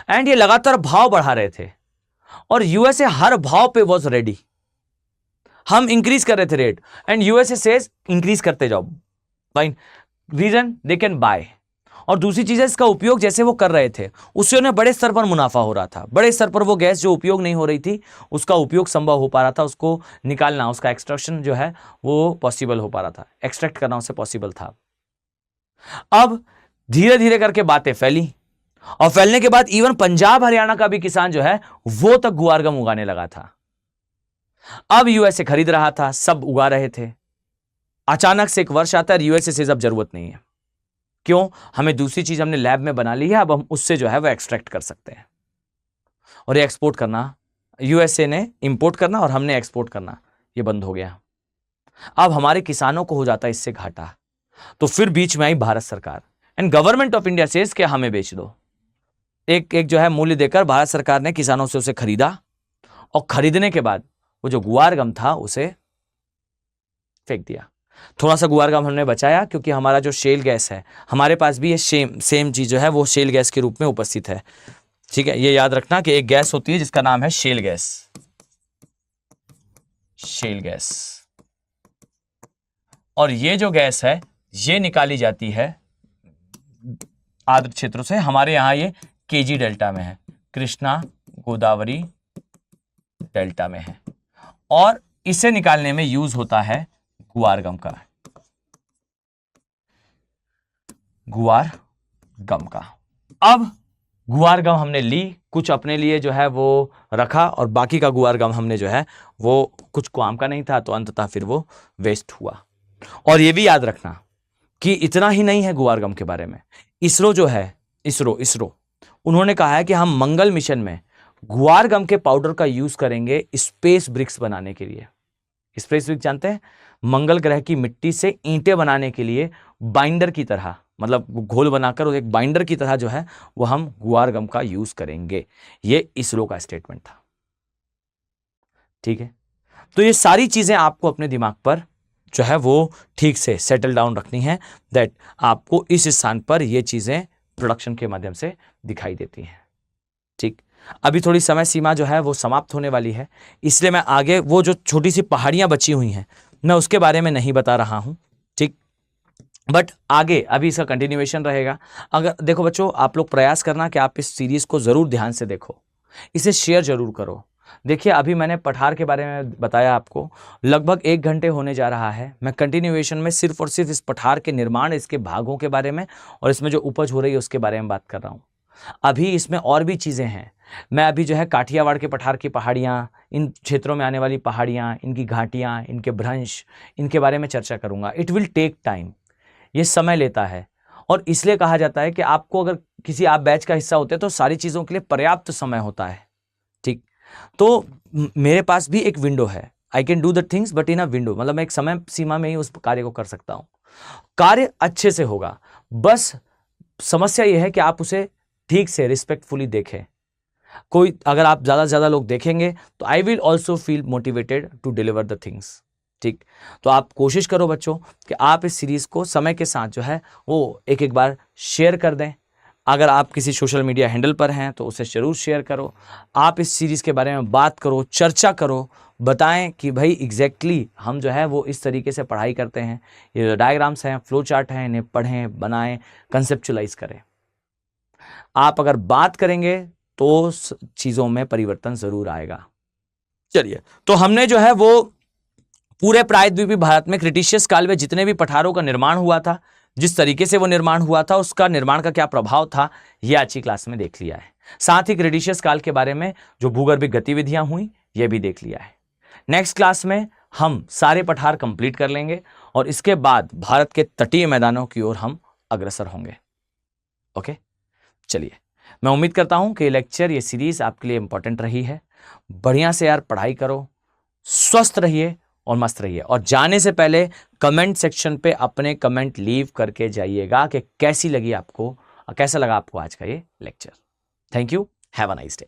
एंड ये लगातार भाव बढ़ा रहे थे और यूएसए हर भाव पे वॉज रेडी। हम इंक्रीज कर रहे थे rate and USA says increase करते जाओ। Fine, reason they can buy. और दूसरी चीज है इसका उपयोग जैसे वो कर रहे थे उससे उन्हें बड़े स्तर पर मुनाफा हो रहा था। बड़े स्तर पर वो गैस जो उपयोग नहीं हो रही थी उसका उपयोग संभव हो पा रहा था, उसको निकालना, उसका एक्सट्रैक्शन जो है वो पॉसिबल हो पा रहा था, एक्सट्रैक्ट करना उससे पॉसिबल था। अब धीरे धीरे करके बातें फैली और फैलने के बाद इवन पंजाब हरियाणा का भी किसान जो है वो तक गुआर गम उगाने लगा था। अब यूएसए खरीद रहा था, सब उगा रहे थे। अचानक से एक वर्ष आता है, यूएसए से अब जरूरत नहीं है। क्यों? हमें दूसरी चीज हमने लैब में बना ली है, अब हम उससे जो है वो एक्सट्रैक्ट कर सकते हैं और ये एक्सपोर्ट करना, यूएसए ने इंपोर्ट करना और हमने एक्सपोर्ट करना, ये बंद हो गया। अब हमारे किसानों को हो जाता है इससे घाटा। तो फिर बीच में आई भारत सरकार and government of India says कि हमें बेच दो। एक जो है मूल्य देकर भारत सरकार ने किसानों से उसे खरीदा और खरीदने के बाद वो जो गुआर गम था उसे फेंक दिया। थोड़ा सा गुआर गम हमने बचाया क्योंकि हमारा जो शेल गैस है, हमारे पास भी ये सेम चीज जो है वो शेल गैस के रूप में उपस्थित है। ठीक है, ये याद रखना कि एक गैस होती है जिसका नाम है शेल गैस। शेल गैस, और ये जो गैस है ये निकाली जाती है आर्द्र क्षेत्रों से। हमारे यहां ये केजी डेल्टा में है, कृष्णा गोदावरी डेल्टा में है और इसे निकालने में यूज होता है गुआर गम का। गुआर गम का। अब गुआर गम हमने ली, कुछ अपने लिए जो है वो रखा और बाकी का गुआर गम हमने जो है वो कुछ काम का नहीं था, तो अंततः फिर वो वेस्ट हुआ। और ये भी याद रखना कि इतना ही नहीं है गुआर गम के बारे में। इसरो जो है, इसरो उन्होंने कहा है कि हम मंगल मिशन में गुआर गम के पाउडर का यूज करेंगे स्पेस ब्रिक्स बनाने के लिए। स्पेस ब्रिक्स जानते हैं, मंगल ग्रह की मिट्टी से ईंटें बनाने के लिए बाइंडर की तरह, मतलब घोल बनाकर और एक बाइंडर की तरह जो है वो हम गुआर गम का यूज करेंगे। ये इसरो का स्टेटमेंट था। ठीक है, तो ये सारी चीजें आपको अपने दिमाग पर जो है वो ठीक से सेटल डाउन रखनी है, दैट आपको इस स्थान पर ये चीजें प्रोडक्शन के माध्यम से दिखाई देती हैं। ठीक, अभी थोड़ी समय सीमा जो है वो समाप्त होने वाली है, इसलिए मैं आगे वो जो छोटी सी पहाड़ियां बची हुई हैं मैं उसके बारे में नहीं बता रहा हूं। ठीक, बट आगे अभी इसका कंटिन्यूएशन रहेगा। अगर देखो बच्चों, आप लोग प्रयास करना कि आप इस सीरीज को जरूर ध्यान से देखो, इसे शेयर जरूर करो। देखिए, अभी मैंने पठार के बारे में बताया आपको, लगभग 1 घंटे होने जा रहा है। मैं कंटिन्यूएशन में सिर्फ और सिर्फ इस पठार के निर्माण, इसके भागों के बारे में और इसमें जो उपज हो रही है उसके बारे में बात कर रहा हूँ। अभी इसमें और भी चीज़ें हैं। मैं अभी जो है काठियावाड़ के पठार की पहाड़ियाँ, इन क्षेत्रों में आने वाली पहाड़ियाँ, इनकी घाटियाँ, इनके भ्रंश, इनके बारे में चर्चा करूँगा। इट विल टेक टाइम, ये समय लेता है। और इसलिए कहा जाता है कि आपको अगर किसी आप बैच का हिस्सा होते हैं तो सारी चीज़ों के लिए पर्याप्त समय होता है। ठीक, तो मेरे पास भी एक विंडो है, I can do the things but in a window, मतलब मैं एक समय सीमा में ही उस कार्य को कर सकता हूं। कार्य अच्छे से होगा, बस समस्या यह है कि आप उसे ठीक से रिस्पेक्टफुली देखें। कोई अगर आप ज्यादा से ज्यादा लोग देखेंगे तो I will also feel motivated to deliver the things. ठीक, तो आप कोशिश करो बच्चों कि आप इस सीरीज को समय के साथ जो है वो एक एक बार शेयर कर दें। अगर आप किसी सोशल मीडिया हैंडल पर हैं तो उसे जरूर शेयर करो। आप इस सीरीज़ के बारे में बात करो, चर्चा करो, बताएं कि भाई एग्जैक्टली हम जो है वो इस तरीके से पढ़ाई करते हैं। ये जो डायग्राम्स हैं, फ्लो चार्ट हैं, इन्हें पढ़ें, बनाएं, कंसेप्चुलाइज करें। आप अगर बात करेंगे तो चीज़ों में परिवर्तन ज़रूर आएगा। चलिए, तो हमने जो है वो पूरे प्रायद्वीपीय भारत में क्रिटिशियस काल में जितने भी पठारों का निर्माण हुआ था, जिस तरीके से वो निर्माण हुआ था, उसका निर्माण का क्या प्रभाव था, ये आज की क्लास में देख लिया है। साथ ही क्रिटिशियस काल के बारे में जो भूगर्भिक गतिविधियां हुई ये भी देख लिया है। नेक्स्ट क्लास में हम सारे पठार कंप्लीट कर लेंगे और इसके बाद भारत के तटीय मैदानों की ओर हम अग्रसर होंगे। ओके, चलिए, मैं उम्मीद करता हूं कि लेक्चर, ये सीरीज आपके लिए इंपॉर्टेंट रही है। बढ़िया से यार पढ़ाई करो, स्वस्थ रहिए और मस्त रहिए। और जाने से पहले कमेंट सेक्शन पे अपने कमेंट लीव करके जाइएगा कि कैसी लगी आपको, कैसा लगा आपको आज का ये lecture. Thank you, have a nice day.